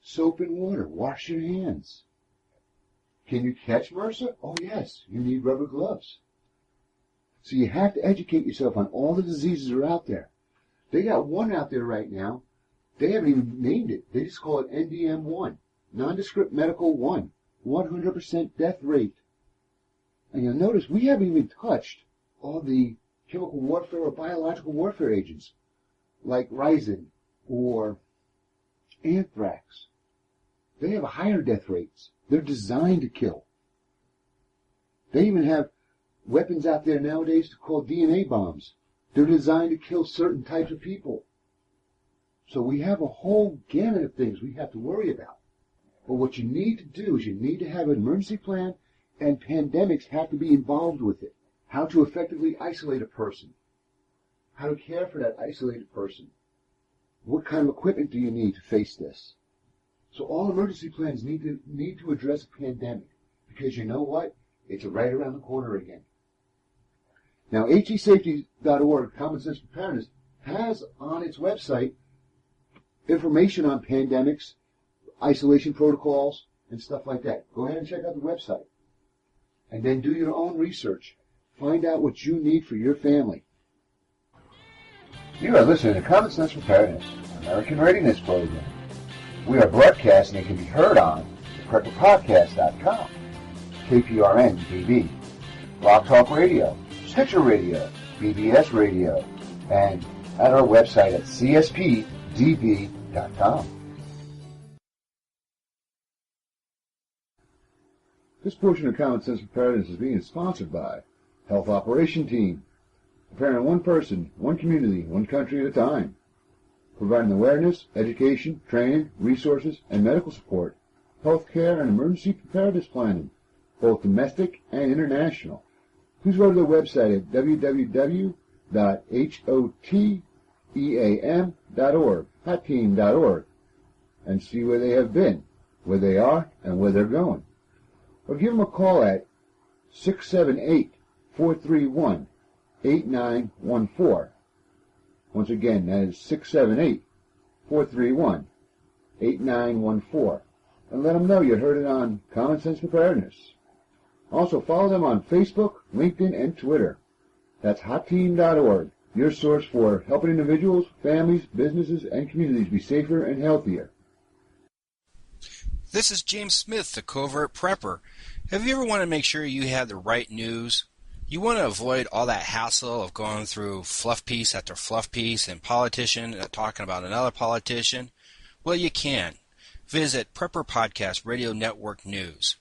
Speaker 6: Soap and water. Wash your hands. Can you catch MRSA? Oh yes, you need rubber gloves. So you have to educate yourself on all the diseases that are out there. They got one out there right now. They haven't even named it. They just call it NDM1, nondescript medical 1, 100% death rate. And you'll notice we haven't even touched all the chemical warfare or biological warfare agents like ricin or anthrax. They have higher death rates. They're designed to kill. They even have weapons out there nowadays called DNA bombs. They're designed to kill certain types of people. So we have a whole gamut of things we have to worry about. But what you need to do is you need to have an emergency plan, and pandemics have to be involved with it. How to effectively isolate a person. How to care for that isolated person. What kind of equipment do you need to face this? So all emergency plans need to address a pandemic. Because you know what? It's right around the corner again. Now, HESafety.org, Common Sense Preparedness, has on its website information on pandemics, isolation protocols, and stuff like that. Go ahead and check out the website. And then do your own research. Find out what you need for your family.
Speaker 12: You are listening to Common Sense Preparedness, American Readiness Program. We are broadcasting and can be heard on PrepperPodcast.com, KPRN-TV, Blog Talk Radio, Stitcher Radio, BBS Radio, and at our website at CSPDB.com.
Speaker 6: This portion of Common Sense Preparedness is being sponsored by Health Operation Team, preparing one person, one community, one country at a time, providing awareness, education, training, resources, and medical support, health care, and emergency preparedness planning, both domestic and international. Please go to their website at www.hoteam.org, hotteam.org, and see where they have been, where they are, and where they're going. Or give them a call at 678-431-8914. Once again, that is 678-431-8914. And let them know you heard it on Common Sense Preparedness. Also, follow them on Facebook, LinkedIn, and Twitter. That's hotteam.org, your source for helping individuals, families, businesses, and communities be safer and healthier.
Speaker 13: This is James Smith, the Covert Prepper. Have you ever wanted to make sure you have the right news? You want to avoid all that hassle of going through fluff piece after fluff piece and politician talking about another politician? Well, you can. Visit Prepper Podcast Radio Network News,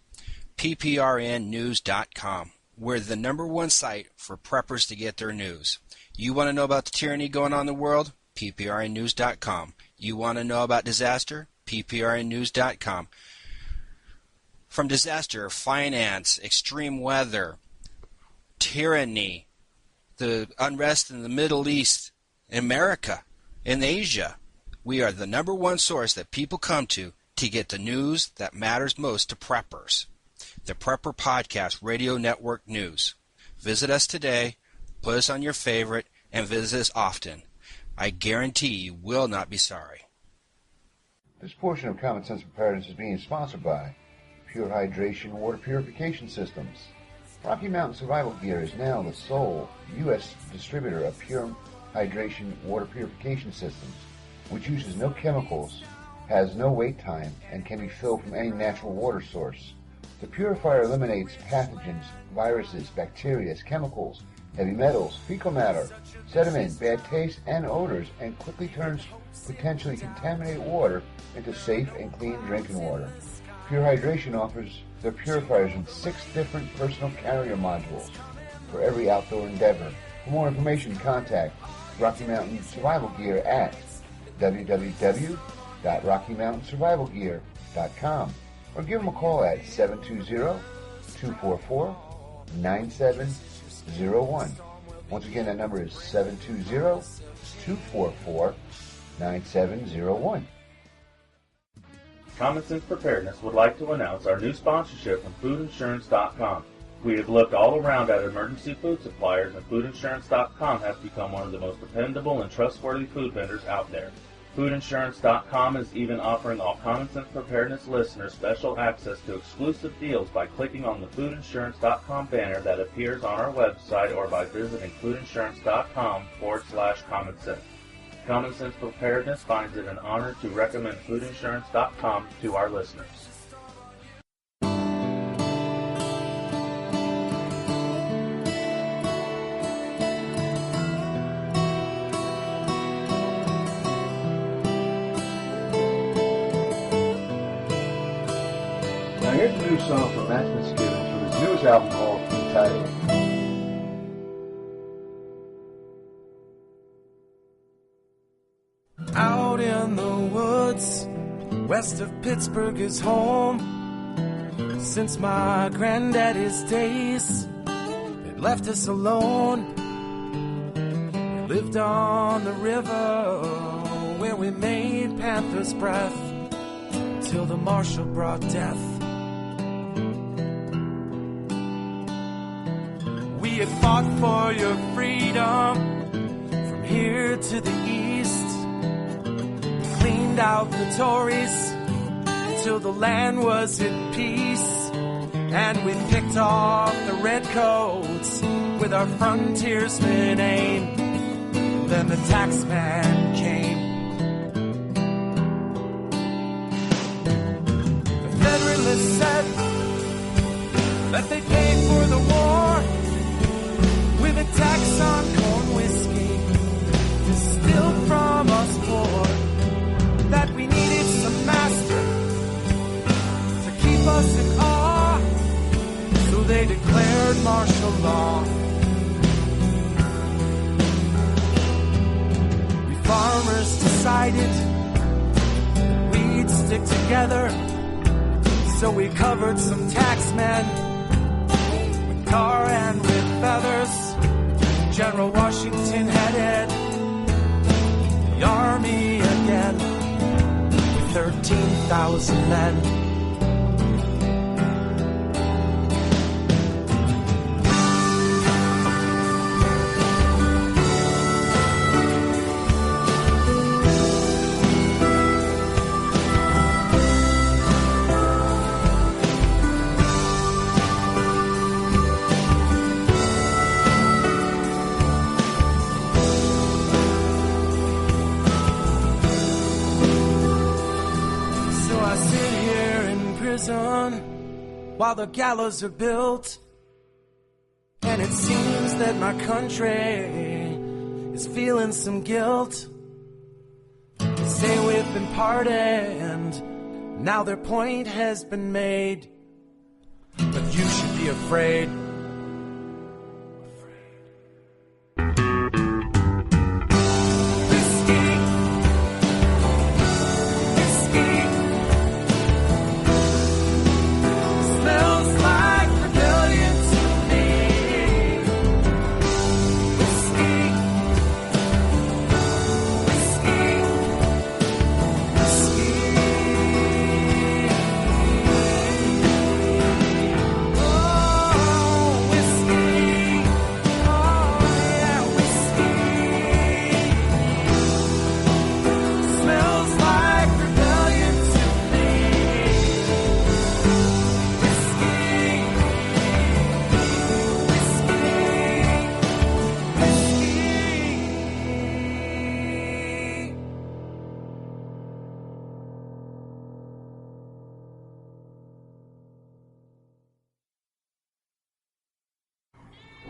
Speaker 13: pprnnews.com. We're the #1 site for preppers to get their news. You want to know about the tyranny going on in the world? pprnnews.com. You want to know about disaster? pprnnews.com. From disaster, finance, extreme weather, tyranny, the unrest in the Middle East, America, and Asia, we are the #1 source that people come to get the news that matters most to preppers. The Prepper Podcast Radio Network News. Visit us today, put us on your favorite, and visit us often. I guarantee you will not be sorry.
Speaker 12: This portion of Common Sense Preparedness is being sponsored by Pure Hydration Water Purification Systems. Rocky Mountain Survival Gear is now the sole U.S. distributor of Pure Hydration Water Purification Systems, which uses no chemicals, has no wait time, and can be filled from any natural water source. The purifier eliminates pathogens, viruses, bacteria, chemicals, heavy metals, fecal matter, sediment, bad taste, and odors, and quickly turns potentially contaminated water into safe and clean drinking water. Pure Hydration offers their purifiers in 6 different personal carrier modules for every outdoor endeavor. For more information, contact Rocky Mountain Survival Gear at www.rockymountainsurvivalgear.com or give them a call at 720-244-9701. Once again, that number is 720-244-9701.
Speaker 14: Common Sense Preparedness would like to announce our new sponsorship from foodinsurance.com. We have looked all around at emergency food suppliers, and foodinsurance.com has become one of the most dependable and trustworthy food vendors out there. Foodinsurance.com is even offering all Common Sense Preparedness listeners special access to exclusive deals by clicking on the foodinsurance.com banner that appears on our website or by visiting foodinsurance.com/common sense. Common Sense Preparedness finds it an honor to recommend foodinsurance.com to our listeners.
Speaker 12: Now here's a new song from Max Misgivens from his newest album called Entitled.
Speaker 15: Out in the woods, west of Pittsburgh is home. Since my granddaddy's days, it left us alone. We lived on the river where we made panther's breath till the marshal brought death. We had fought for your freedom from here to the east. Cleaned out the Tories till the land was at peace, and we picked off the redcoats with our frontiersman aim. Then the taxman came. The Federalists said that they paid for the war with a tax on corn whiskey distilled from us poor. That we needed some master to keep us in awe, so they declared martial law. We farmers decided we'd stick together, so we covered some taxmen with tar and with feathers. General Washington headed the army again. 13,000 men. prison while the gallows are built. And it seems that my country is feeling some guilt. They say we've been pardoned, now their point has been made. But you should be afraid.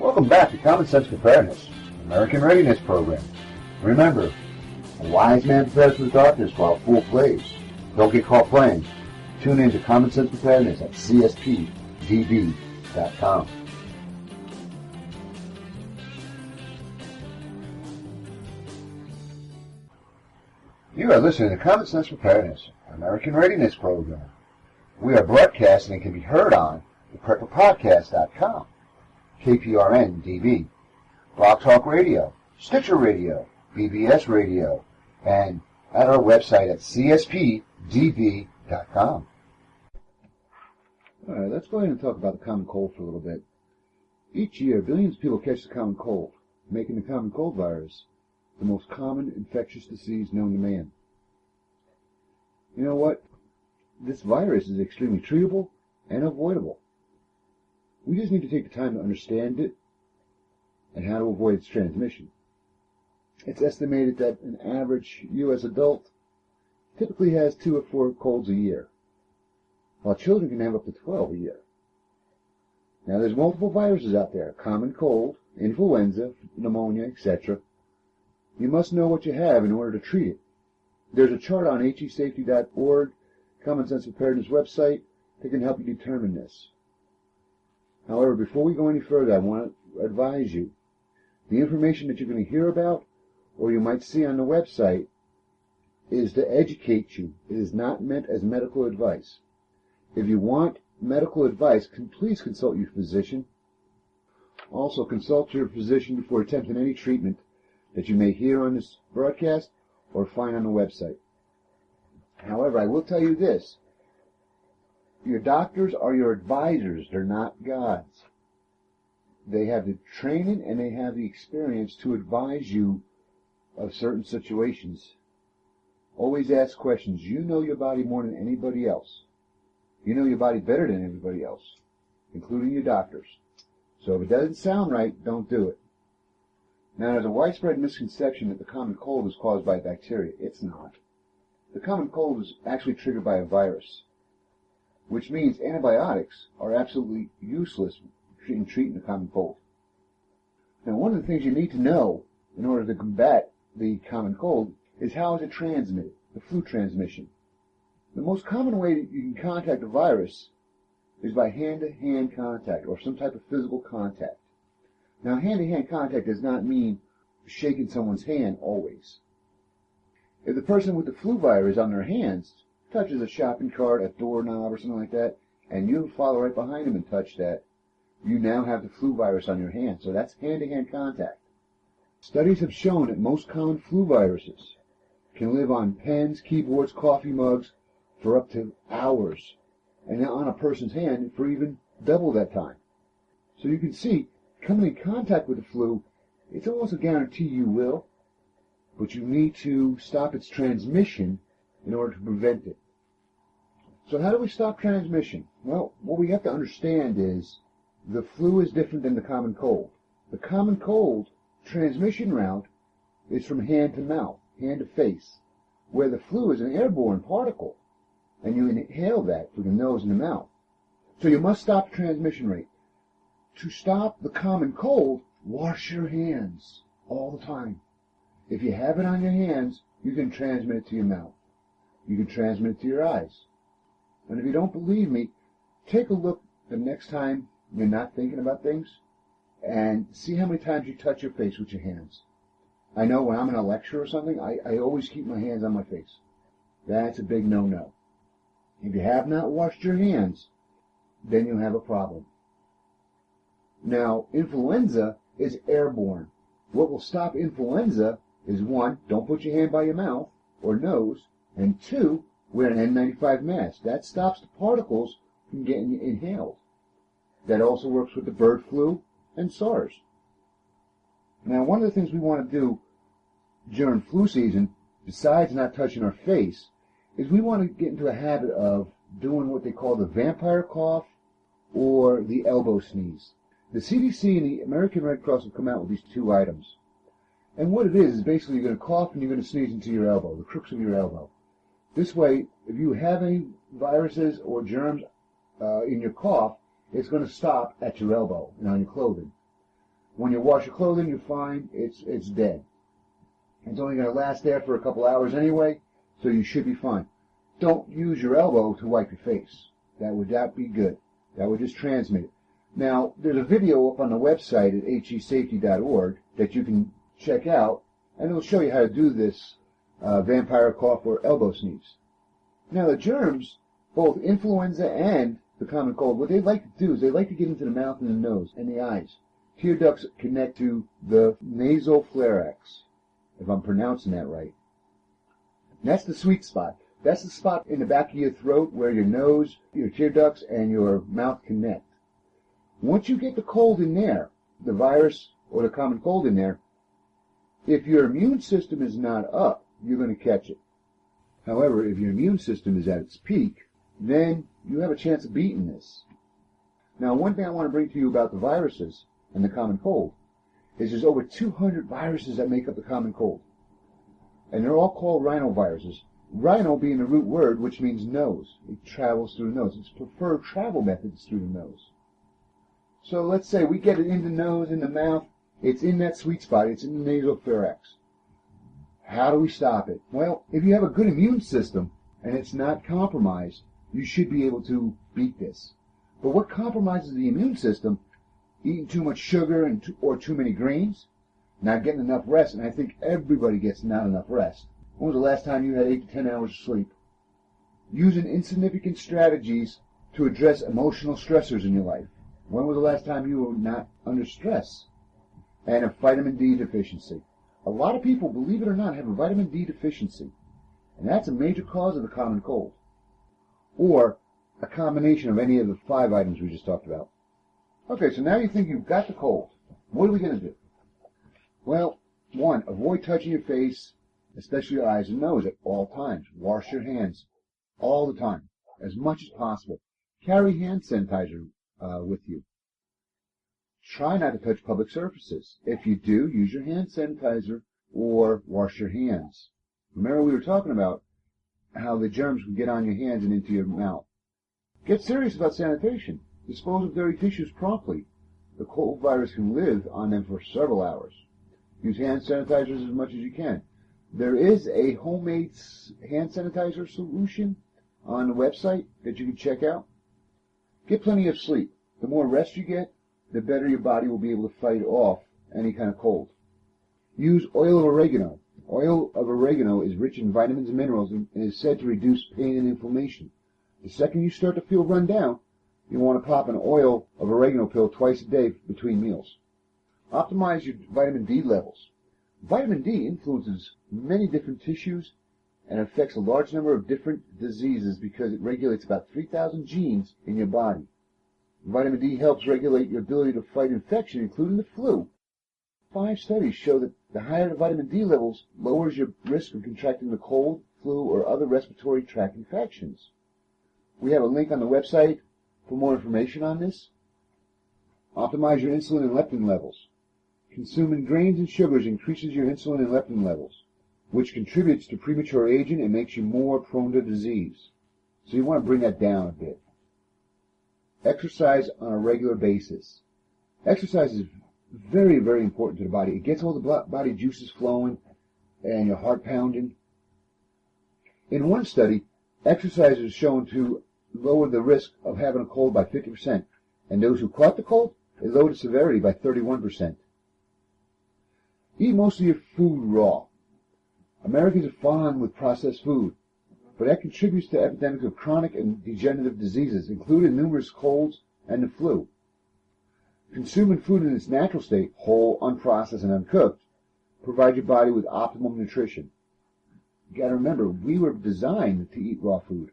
Speaker 12: Welcome back to Common Sense Preparedness, American Readiness Program. Remember, a wise man prepares for the darkness while a fool plays. Don't get caught playing. Tune in to Common Sense Preparedness at cspdb.com. You are listening to Common Sense Preparedness, American Readiness Program. We are broadcasting and can be heard on theprepperpodcast.com. KPRN-DB, Blog Talk Radio, Stitcher Radio, BBS Radio, and at our website at cspdb.com. All right, let's go ahead and talk about the common cold for a little bit. Each year, billions of people catch the common cold, making the common cold virus the most common infectious disease known to man. You know what? This virus is extremely treatable and avoidable. We just need to take the time to understand it and how to avoid its transmission. It's estimated that an average U.S. adult typically has 2 or 4 colds a year, while children can have up to 12 a year. Now, there's multiple viruses out there: common cold, influenza, pneumonia, etc. You must know what you have in order to treat it. There's a chart on hesafety.org, Common Sense Preparedness website, that can help you determine this. However, before we go any further, I want to advise you, the information that you're going to hear about or you might see on the website is to educate you. It is not meant as medical advice. If you want medical advice, please consult your physician. Also, consult your physician before attempting any treatment that you may hear on this broadcast or find on the website. However, I will tell you this. Your doctors are your advisors. They're not gods. They have the training and they have the experience to advise you of certain situations. Always ask questions. You know your body more than anybody else. You know your body better than everybody else, including your doctors. So if it doesn't sound right, don't do it. Now, there's a widespread misconception that the common cold is caused by bacteria. It's not. The common cold is actually triggered by a virus, which means antibiotics are absolutely useless in treating the common cold. Now, one of the things you need to know in order to combat the common cold is how is it transmitted, the flu transmission. The most common way that you can contact a virus is by hand-to-hand contact or some type of physical contact. Now, hand-to-hand contact does not mean shaking someone's hand always. If the person with the flu virus on their hands touches a shopping cart, a doorknob, or something like that, and you follow right behind them and touch that, you now have the flu virus on your hand. So that's hand-to-hand contact. Studies have shown that most common flu viruses can live on pens, keyboards, coffee mugs for up to hours, and on a person's hand for even double that time. So you can see, coming in contact with the flu, it's almost a guarantee you will, but you need to stop its transmission in order to prevent it. So how do we stop transmission? Well, what we have to understand is the flu is different than the common cold. The common cold transmission route is from hand to mouth, hand to face, where the flu is an airborne particle.
Speaker 6: and you inhale that through the nose and the mouth. So you must stop the transmission rate. To stop the common cold, wash your hands all the time. If you have it on your hands, you can transmit it to your mouth. You can transmit it to your eyes. And if you don't believe me, take a look the next time you're not thinking about things and see how many times you touch your face with your hands. I know when I'm in a lecture or something, I always keep my hands on my face. That's a big no-no. If you have not washed your hands, then you have a problem. Now, influenza is airborne. What will stop influenza is 1, don't put your hand by your mouth or nose, and 2, wear an N95 mask. That stops the particles from getting inhaled. That also works with the bird flu and SARS. Now, one of the things we want to do during flu season, besides not touching our face, is we want to get into a habit of doing what they call the vampire cough or the elbow sneeze. The CDC and the American Red Cross have come out with these 2 items. And what it is basically you're going to cough and you're going to sneeze into your elbow, the crooks of your elbow. This way, if you have any viruses or germs in your cough, it's going to stop at your elbow and on your clothing. When you wash your clothing, you find it's dead. It's only going to last there for a couple hours anyway, so you should be fine. Don't use your elbow to wipe your face. That would not be good. That would just transmit it. Now, there's a video up on the website at hesafety.org that you can check out, and it'll show you how to do this vampire cough or elbow sneeze. Now, the germs, both influenza and the common cold, what they like to do is they like to get into the mouth and the nose and the eyes. Tear ducts connect to the nasopharynx, if I'm pronouncing that right. And that's the sweet spot. That's the spot in the back of your throat where your nose, your tear ducts, and your mouth connect. Once you get the cold in there, the virus or the common cold in there, if your immune system is not up, you're going to catch it. However, if your immune system is at its peak, then you have a chance of beating this. Now, one thing I want to bring to you about the viruses and the common cold is there's over 200 viruses that make up the common cold. And they're all called rhinoviruses. Rhino being the root word, which means nose. It travels through the nose. Its preferred travel method is through the nose. So let's say we get it in the nose, in the mouth. It's in that sweet spot. It's in the nasopharynx. How do we stop it? Well, if you have a good immune system and it's not compromised, you should be able to beat this. But what compromises the immune system? Eating too much sugar or too many greens, not getting enough rest, and I think everybody gets not enough rest. When was the last time you had 8 to 10 hours of sleep? Using insignificant strategies to address emotional stressors in your life. When was the last time you were not under stress? And a vitamin D deficiency. A lot of people, believe it or not, have a vitamin D deficiency, and that's a major cause of the common cold. Or a combination of any of the 5 items we just talked about. Okay, so now you think you've got the cold. What are we going to do? Well, 1, avoid touching your face, especially your eyes and nose at all times. Wash your hands all the time, as much as possible. Carry hand sanitizer with you. Try not to touch public surfaces. If you do, use your hand sanitizer or wash your hands. Remember we were talking about how the germs can get on your hands and into your mouth. Get serious about sanitation. Dispose of dirty tissues promptly. The cold virus can live on them for several hours. Use hand sanitizers as much as you can. There is a homemade hand sanitizer solution on the website that you can check out. Get plenty of sleep. The more rest you get, the better your body will be able to fight off any kind of cold. Use oil of oregano. Oil of oregano is rich in vitamins and minerals and is said to reduce pain and inflammation. The second you start to feel run down, you want to pop an oil of oregano pill twice a day between meals. Optimize your vitamin D levels. Vitamin D influences many different tissues and affects a large number of different diseases because it regulates about 3,000 genes in your body. Vitamin D helps regulate your ability to fight infection, including the flu. 5 studies show that the higher the vitamin D levels lowers your risk of contracting the cold, flu, or other respiratory tract infections. We have a link on the website for more information on this. Optimize your insulin and leptin levels. Consuming grains and sugars increases your insulin and leptin levels, which contributes to premature aging and makes you more prone to disease. So you want to bring that down a bit. Exercise on a regular basis. Exercise is very, very important to the body. It gets all the body juices flowing and your heart pounding. In one study, exercise is shown to lower the risk of having a cold by 50%, and those who caught the cold, it lowered the severity by 31%. Eat most of your food raw. Americans are fond with processed food, but that contributes to epidemics of chronic and degenerative diseases, including numerous colds and the flu. Consuming food in its natural state, whole, unprocessed, and uncooked, provides your body with optimum nutrition. You got to remember, we were designed to eat raw food.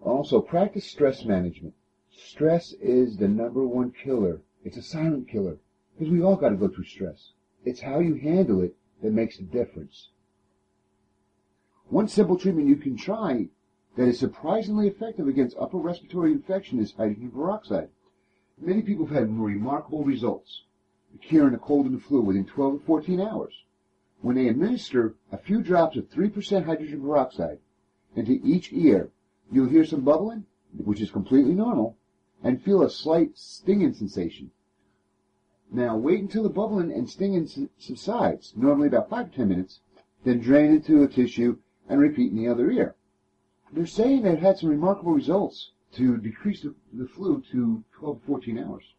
Speaker 6: Also, practice stress management. Stress is the #1 killer. It's a silent killer, because we all got to go through stress. It's how you handle it that makes the difference. One simple treatment you can try that is surprisingly effective against upper respiratory infection is hydrogen peroxide. Many people have had remarkable results curing a cold and the flu within 12 to 14 hours. When they administer a few drops of 3% hydrogen peroxide into each ear, you'll hear some bubbling, which is completely normal, and feel a slight stinging sensation. Now wait until the bubbling and stinging subsides, normally about 5 to 10 minutes, then drain into a tissue and repeat in the other ear. They're saying they've had some remarkable results to decrease the flu to 12 to 14 hours.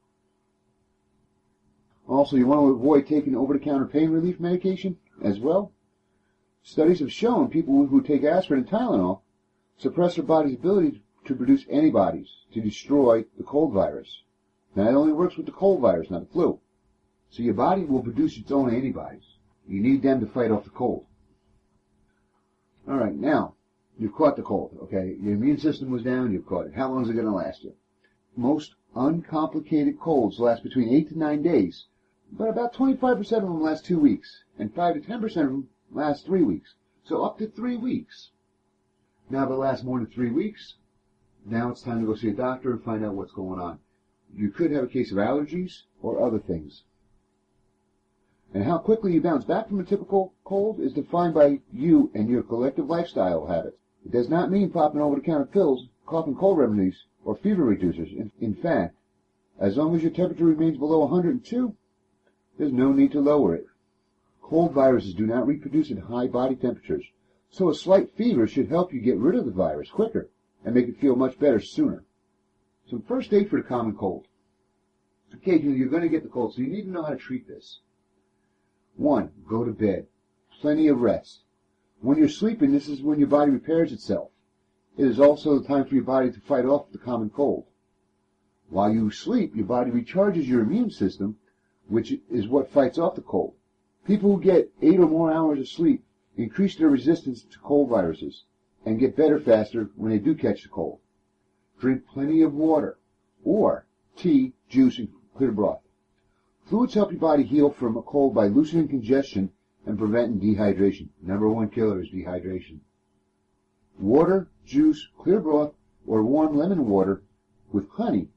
Speaker 6: Also, you want to avoid taking over-the-counter pain relief medication as well. Studies have shown people who take aspirin and Tylenol suppress their body's ability to produce antibodies to destroy the cold virus. Now, that only works with the cold virus, not the flu. So your body will produce its own antibodies. You need them to fight off the cold. All right, now, you've caught the cold, okay? Your immune system was down, you've caught it. How long is it going to last you? Most uncomplicated colds last between 8 to 9 days, but about 25% of them last 2 weeks, and 5 to 10% of them last 3 weeks. So up to 3 weeks. Now, if it lasts more than 3 weeks, now it's time to go see a doctor and find out what's going on. You could have a case of allergies or other things. And how quickly you bounce back from a typical cold is defined by you and your collective lifestyle habits. It does not mean popping over-the-counter pills, cough and cold remedies, or fever reducers. In fact, as long as your temperature remains below 102, there's no need to lower it. Cold viruses do not reproduce at high body temperatures, so a slight fever should help you get rid of the virus quicker and make it feel much better sooner. Some first aid for the common cold. Occasionally you're going to get the cold, so you need to know how to treat this. 1. Go to bed. Plenty of rest. When you're sleeping, this is when your body repairs itself. It is also the time for your body to fight off the common cold. While you sleep, your body recharges your immune system, which is what fights off the cold. People who get 8 or more hours of sleep increase their resistance to cold viruses and get better faster when they do catch the cold. Drink plenty of water, or tea, juice, and clear broth. Fluids help your body heal from a cold by loosening congestion and preventing dehydration. #1 killer is dehydration. Water, juice, clear broth, or warm lemon water with honey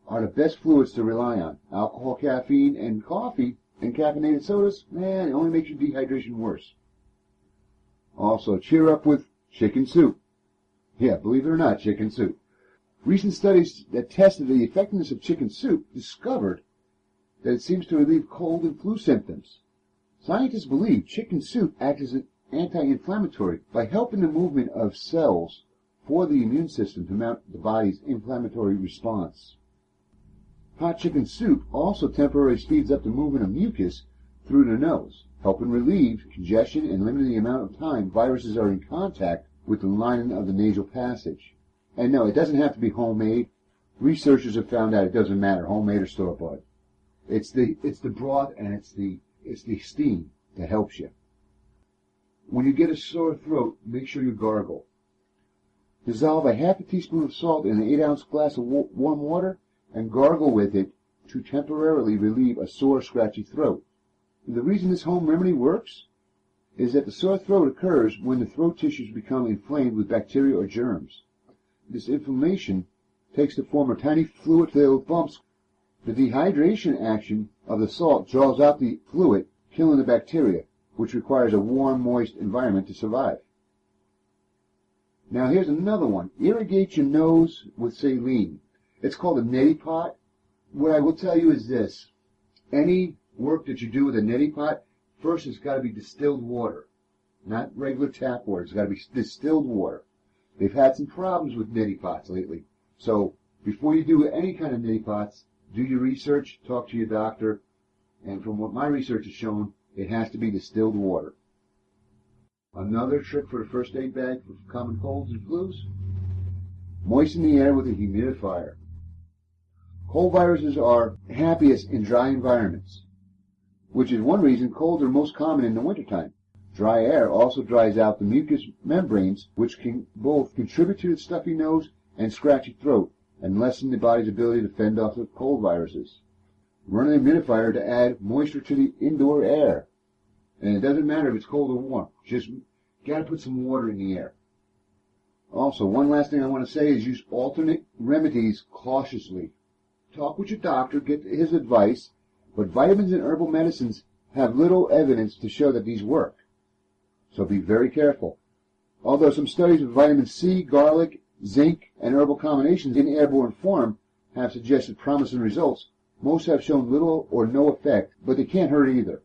Speaker 6: are the best fluids to rely on. Alcohol, caffeine, and coffee and caffeinated sodas, man, it only makes your dehydration worse. Also, cheer up with chicken soup. Yeah, believe it or not, chicken soup. Recent studies that tested the effectiveness of chicken soup discovered that it seems to relieve cold and flu symptoms. Scientists believe chicken soup acts as an anti-inflammatory by helping the movement of cells for the immune system to mount the body's inflammatory response. Hot chicken soup also temporarily speeds up the movement of mucus through the nose, helping relieve congestion and limiting the amount of time viruses are in contact with the lining of the nasal passage. And no, it doesn't have to be homemade. Researchers have found out it doesn't matter, homemade or store-bought. It's the broth and it's the steam that helps you. When you get a sore throat, make sure you gargle. Dissolve a half a teaspoon of salt in an 8-ounce glass of warm water and gargle with it to temporarily relieve a sore, scratchy throat. And the reason this home remedy works is that the sore throat occurs when the throat tissues become inflamed with bacteria or germs. This inflammation takes the form of tiny fluid-filled bumps. The dehydration action of the salt draws out the fluid, killing the bacteria, which requires a warm, moist environment to survive. Now here's another one. Irrigate your nose with saline. It's called a neti pot. What I will tell you is this. Any work that you do with a neti pot, first it's got to be distilled water. Not regular tap water. It's got to be distilled water. They've had some problems with neti pots lately. So before you do any kind of neti pots, do your research, talk to your doctor, and from what my research has shown, it has to be distilled water. Another trick for the first aid bag for common colds and flus, moisten the air with a humidifier. Cold viruses are happiest in dry environments, which is one reason colds are most common in the wintertime. Dry air also dries out the mucous membranes, which can both contribute to the stuffy nose and scratchy throat, and lessen the body's ability to fend off the cold viruses. Run an humidifier to add moisture to the indoor air. And it doesn't matter if it's cold or warm. Just got to put some water in the air. Also, one last thing I want to say is use alternate remedies cautiously. Talk with your doctor, get his advice, but vitamins and herbal medicines have little evidence to show that these work. So be very careful. Although some studies with vitamin C, garlic, zinc, and herbal combinations in airborne form have suggested promising results, most have shown little or no effect, but they can't hurt either.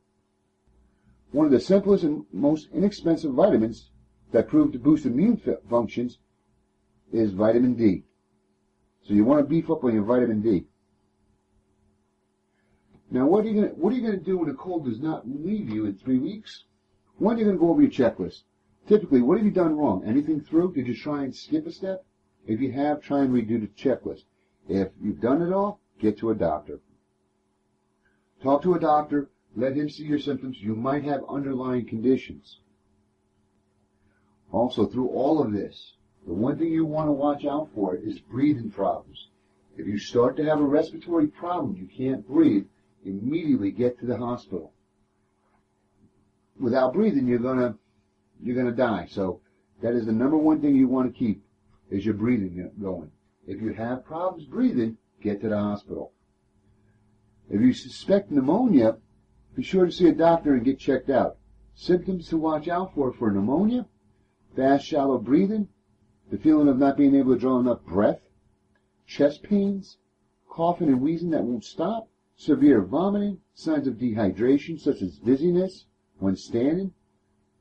Speaker 6: One of the simplest and most inexpensive vitamins that prove to boost immune functions is vitamin D. So you want to beef up on your vitamin D. Now, what are you going to do when a cold does not leave you in 3 weeks? One, you're going to go over your checklist. Typically, what have you done wrong? Anything through? Did you try and skip a step? If you have, try and redo the checklist. If you've done it all, get to a doctor. Talk to a doctor. Let him see your symptoms. You might have underlying conditions. Also, through all of this, the one thing you want to watch out for is breathing problems. If you start to have a respiratory problem, you can't breathe, immediately get to the hospital. Without breathing, you're gonna die. So that is the number one thing you want to keep, is your breathing going. If you have problems breathing, get to the hospital. If you suspect pneumonia, be sure to see a doctor and get checked out. Symptoms to watch out for pneumonia: fast, shallow breathing, the feeling of not being able to draw enough breath, chest pains, coughing and wheezing that won't stop, severe vomiting, signs of dehydration such as dizziness when standing,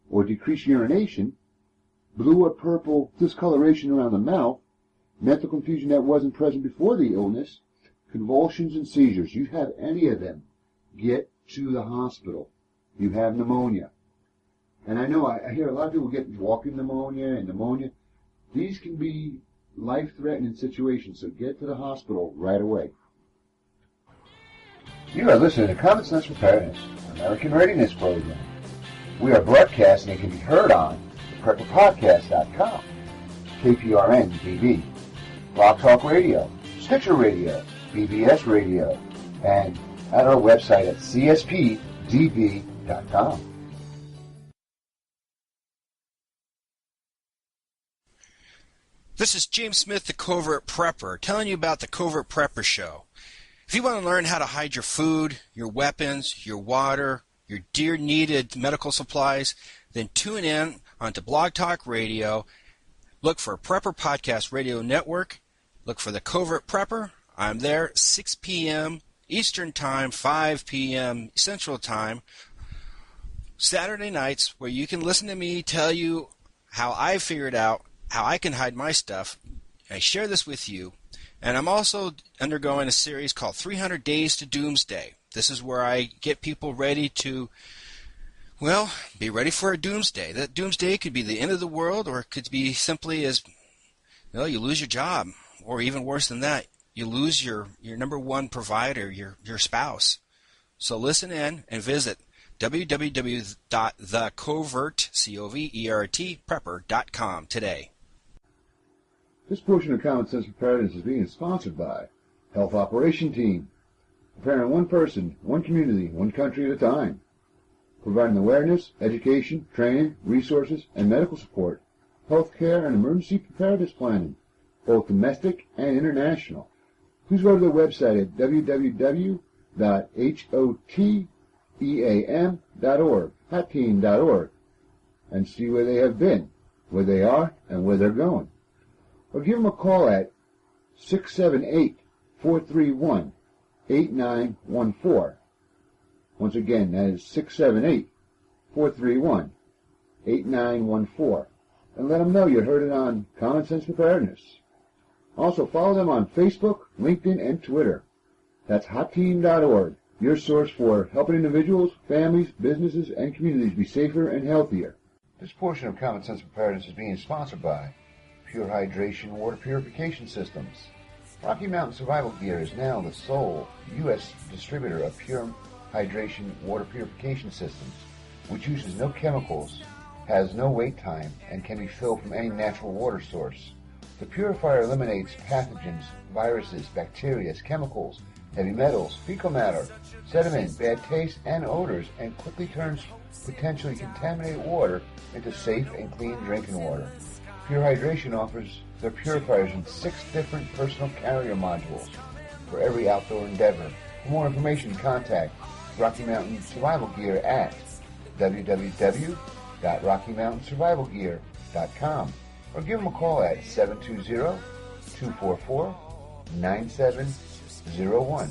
Speaker 6: or decreased urination, blue or purple discoloration around the mouth, mental confusion that wasn't present before the illness, convulsions and seizures. You have any of them, get to the hospital. You have pneumonia. And I know I hear a lot of people get walking pneumonia and pneumonia. These can be life-threatening situations, so get to the hospital right away.
Speaker 12: You are listening to Common Sense Preparedness, American Readiness Program. We are broadcasting and can be heard on PrepperPodcast.com, KPRN TV, Blog Talk Radio, Stitcher Radio, BBS Radio, and at our website at CSPDB.com.
Speaker 13: This is James Smith, the Covert Prepper, telling you about the Covert Prepper Show. If you want to learn how to hide your food, your weapons, your water, your dear needed medical supplies, then tune in onto Blog Talk Radio. Look for Prepper Podcast Radio Network. Look for the Covert Prepper. I'm there 6 p.m. Eastern Time, 5 p.m. Central Time, Saturday nights, where you can listen to me tell you how I figured out how I can hide my stuff. I share this with you. And I'm also undergoing a series called 300 Days to Doomsday. This is where I get people ready to, well, be ready for a doomsday. That doomsday could be the end of the world, or it could be simply as, well, you lose your job, or even worse than that, you lose your number one provider, your spouse. So listen in and visit www.thecovertprepper.com today.
Speaker 6: This portion of Common Sense Preparedness is being sponsored by Health Operation Team, preparing one person, one community, one country at a time, providing awareness, education, training, resources, and medical support, health care, and emergency preparedness planning, both domestic and international. Please go to their website at www.hoteam.org, and see where they have been where they are and where they're going. Or give them a call at 678-431-8914. Once again, that is 678-431-8914. And let them know you heard it on Common Sense Preparedness. Also, follow them on Facebook, LinkedIn, and Twitter. That's hotteam.org, your source for helping individuals, families, businesses, and communities be safer and healthier.
Speaker 12: This portion of Common Sense Preparedness is being sponsored by Pure Hydration Water Purification Systems. Rocky Mountain Survival Gear is now the sole U.S. distributor of Pure Hydration Water Purification Systems, which uses no chemicals, has no wait time, and can be filled from any natural water source. The purifier eliminates pathogens, viruses, bacteria, chemicals, heavy metals, fecal matter, sediment, bad taste, and odors, and quickly turns potentially contaminated water into safe and clean drinking water. Pure Hydration offers their purifiers in 6 different personal carrier modules for every outdoor endeavor. For more information, contact Rocky Mountain Survival Gear at www.rockymountainsurvivalgear.com or give them a call at 720-244-9701.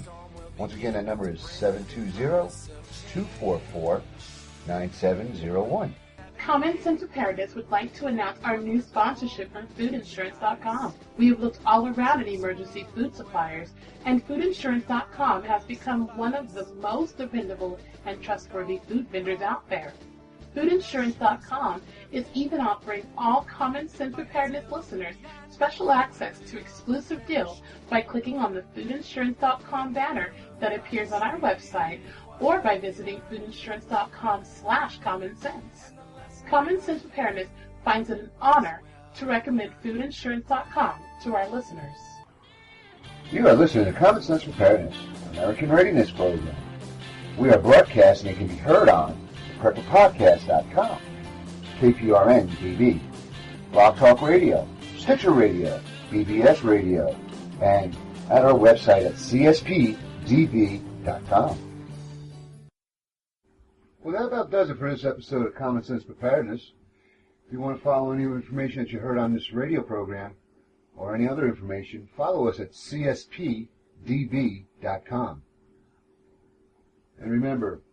Speaker 12: Once again, that number is 720-244-9701.
Speaker 11: Common Sense Preparedness would like to announce our new sponsorship from foodinsurance.com. We have looked all around at emergency food suppliers, and foodinsurance.com has become one of the most dependable and trustworthy food vendors out there. Foodinsurance.com is even offering all Common Sense Preparedness listeners special access to exclusive deals by clicking on the foodinsurance.com banner that appears on our website or by visiting foodinsurance.com/commonsense. Common Sense Preparedness finds it an honor to recommend foodinsurance.com to our listeners.
Speaker 12: You are listening to Common Sense Preparedness, American Readiness program. We are broadcasting and can be heard on PrepperPodcast.com, KPRN-TV, Blog Talk Radio, Stitcher Radio, BBS Radio, and at our website at CSPDB.com.
Speaker 6: Well, that about does it for this episode of Common Sense Preparedness. If you want to follow any information that you heard on this radio program or any other information, follow us at CSPDB.com. And remember,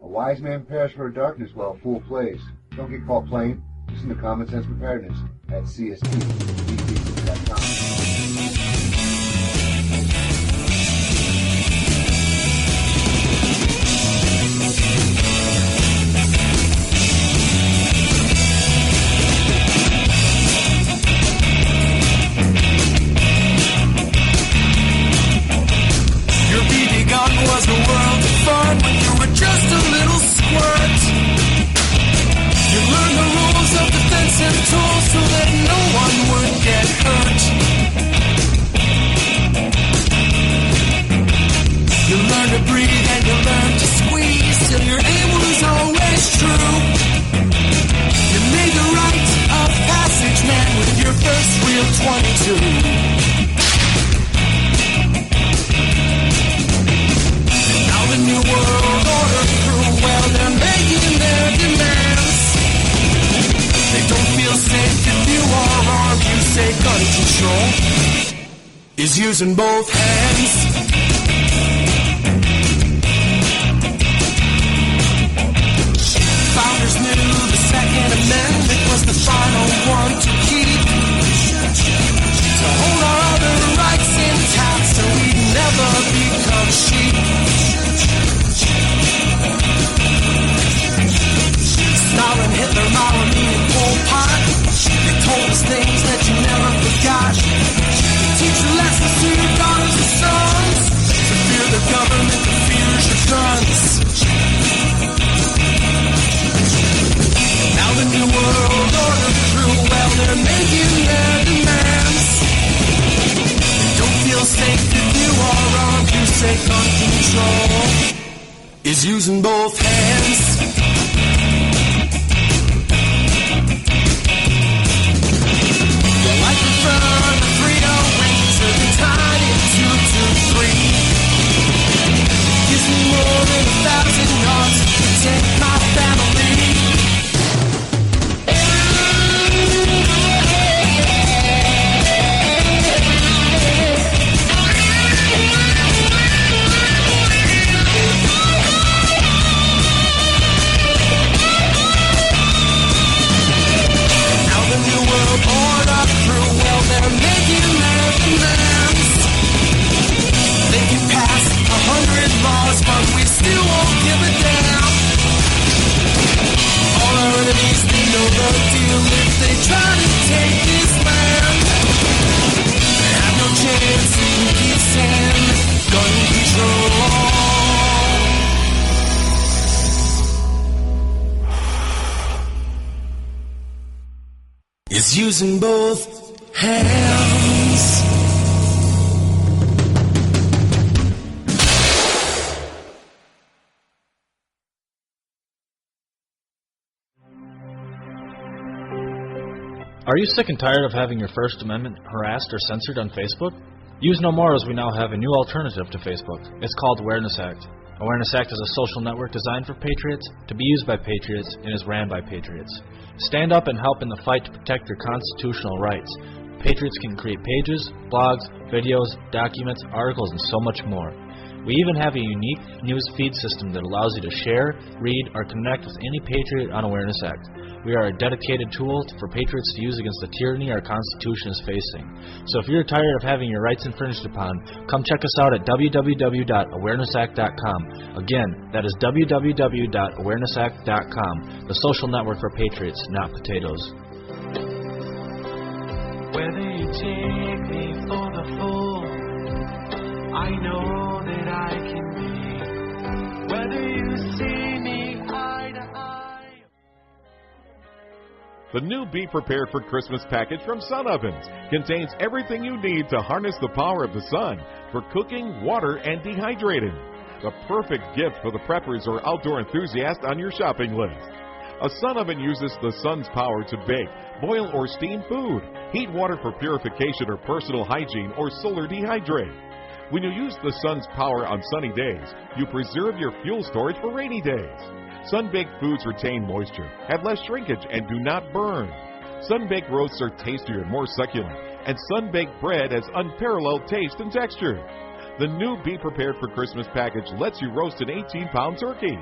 Speaker 6: a wise man prepares for darkness while a fool plays. Don't get caught playing. Listen to Common Sense Preparedness at CSPDB.com.
Speaker 15: Was a world of fun when you were just a little squirt. You learned the rules of defense and tools so that no one would get hurt. You learned to breathe and you learned to squeeze till your aim was always true. You made the rite of passage, man, with your first real 22. The new world order crew, well, they're making their demands. They don't feel safe if you are armed. You say gun control is using both hands. Founders knew the Second Amendment was the final one to keep, to hold our other rights intact so we'd never become sheep. Stalin, Hitler, Mao, and Pol Pot, they told us things that you never forgot. They teach you lessons to your daughters and sons, to fear the government that fears your guns. Now the new world order crew, well, they're making their demands. They don't feel safe if you are armed. You say gun control is using both hands. Like the front of freedom wings of the tiny 223. Gives me more than 1,000 yards to protect my family. is using both hands.
Speaker 16: Are you sick and tired of having your First Amendment harassed or censored on Facebook? Use no more, as we now have a new alternative to Facebook. It's called Awareness Act. Awareness Act is a social network designed for patriots, to be used by patriots, and is ran by patriots. Stand up and help in the fight to protect your constitutional rights. Patriots can create pages, blogs, videos, documents, articles, and so much more. We even have a unique news feed system that allows you to share, read, or connect with any patriot on Awareness Act. We are a dedicated tool for patriots to use against the tyranny our Constitution is facing. So if you're tired of having your rights infringed upon, come check us out at www.awarenessact.com. Again, that is www.awarenessact.com, the social network for patriots, not potatoes.
Speaker 15: Whether you take me for the fool, I know that I can be. Whether you see me eye to eye.
Speaker 2: The new Be Prepared for Christmas package from Sun Ovens contains everything you need to harness the power of the sun for cooking, water, and dehydrating. The perfect gift for the preppers or outdoor enthusiast on your shopping list. A sun oven uses the sun's power to bake, boil, or steam food, heat water for purification or personal hygiene, or solar dehydrate. When you use the sun's power on sunny days, you preserve your fuel storage for rainy days. Sun-baked foods retain moisture, have less shrinkage, and do not burn. Sun-baked roasts are tastier and more succulent, and sun-baked bread has unparalleled taste and texture. The new Be Prepared for Christmas package lets you roast an 18-pound turkey.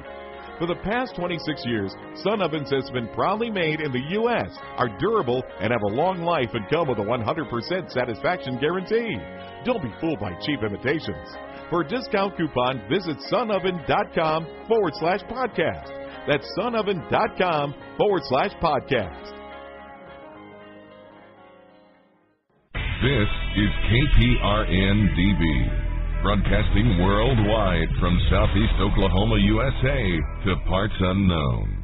Speaker 2: For the past 26 years, Sun Ovens has been proudly made in the U.S., are durable, and have a long life and come with a 100% satisfaction guarantee. Don't be fooled by cheap imitations. For a discount coupon, visit sunoven.com/podcast. That's sunoven.com/podcast.
Speaker 1: This is KPRN-DB, broadcasting worldwide from Southeast Oklahoma, USA to parts unknown.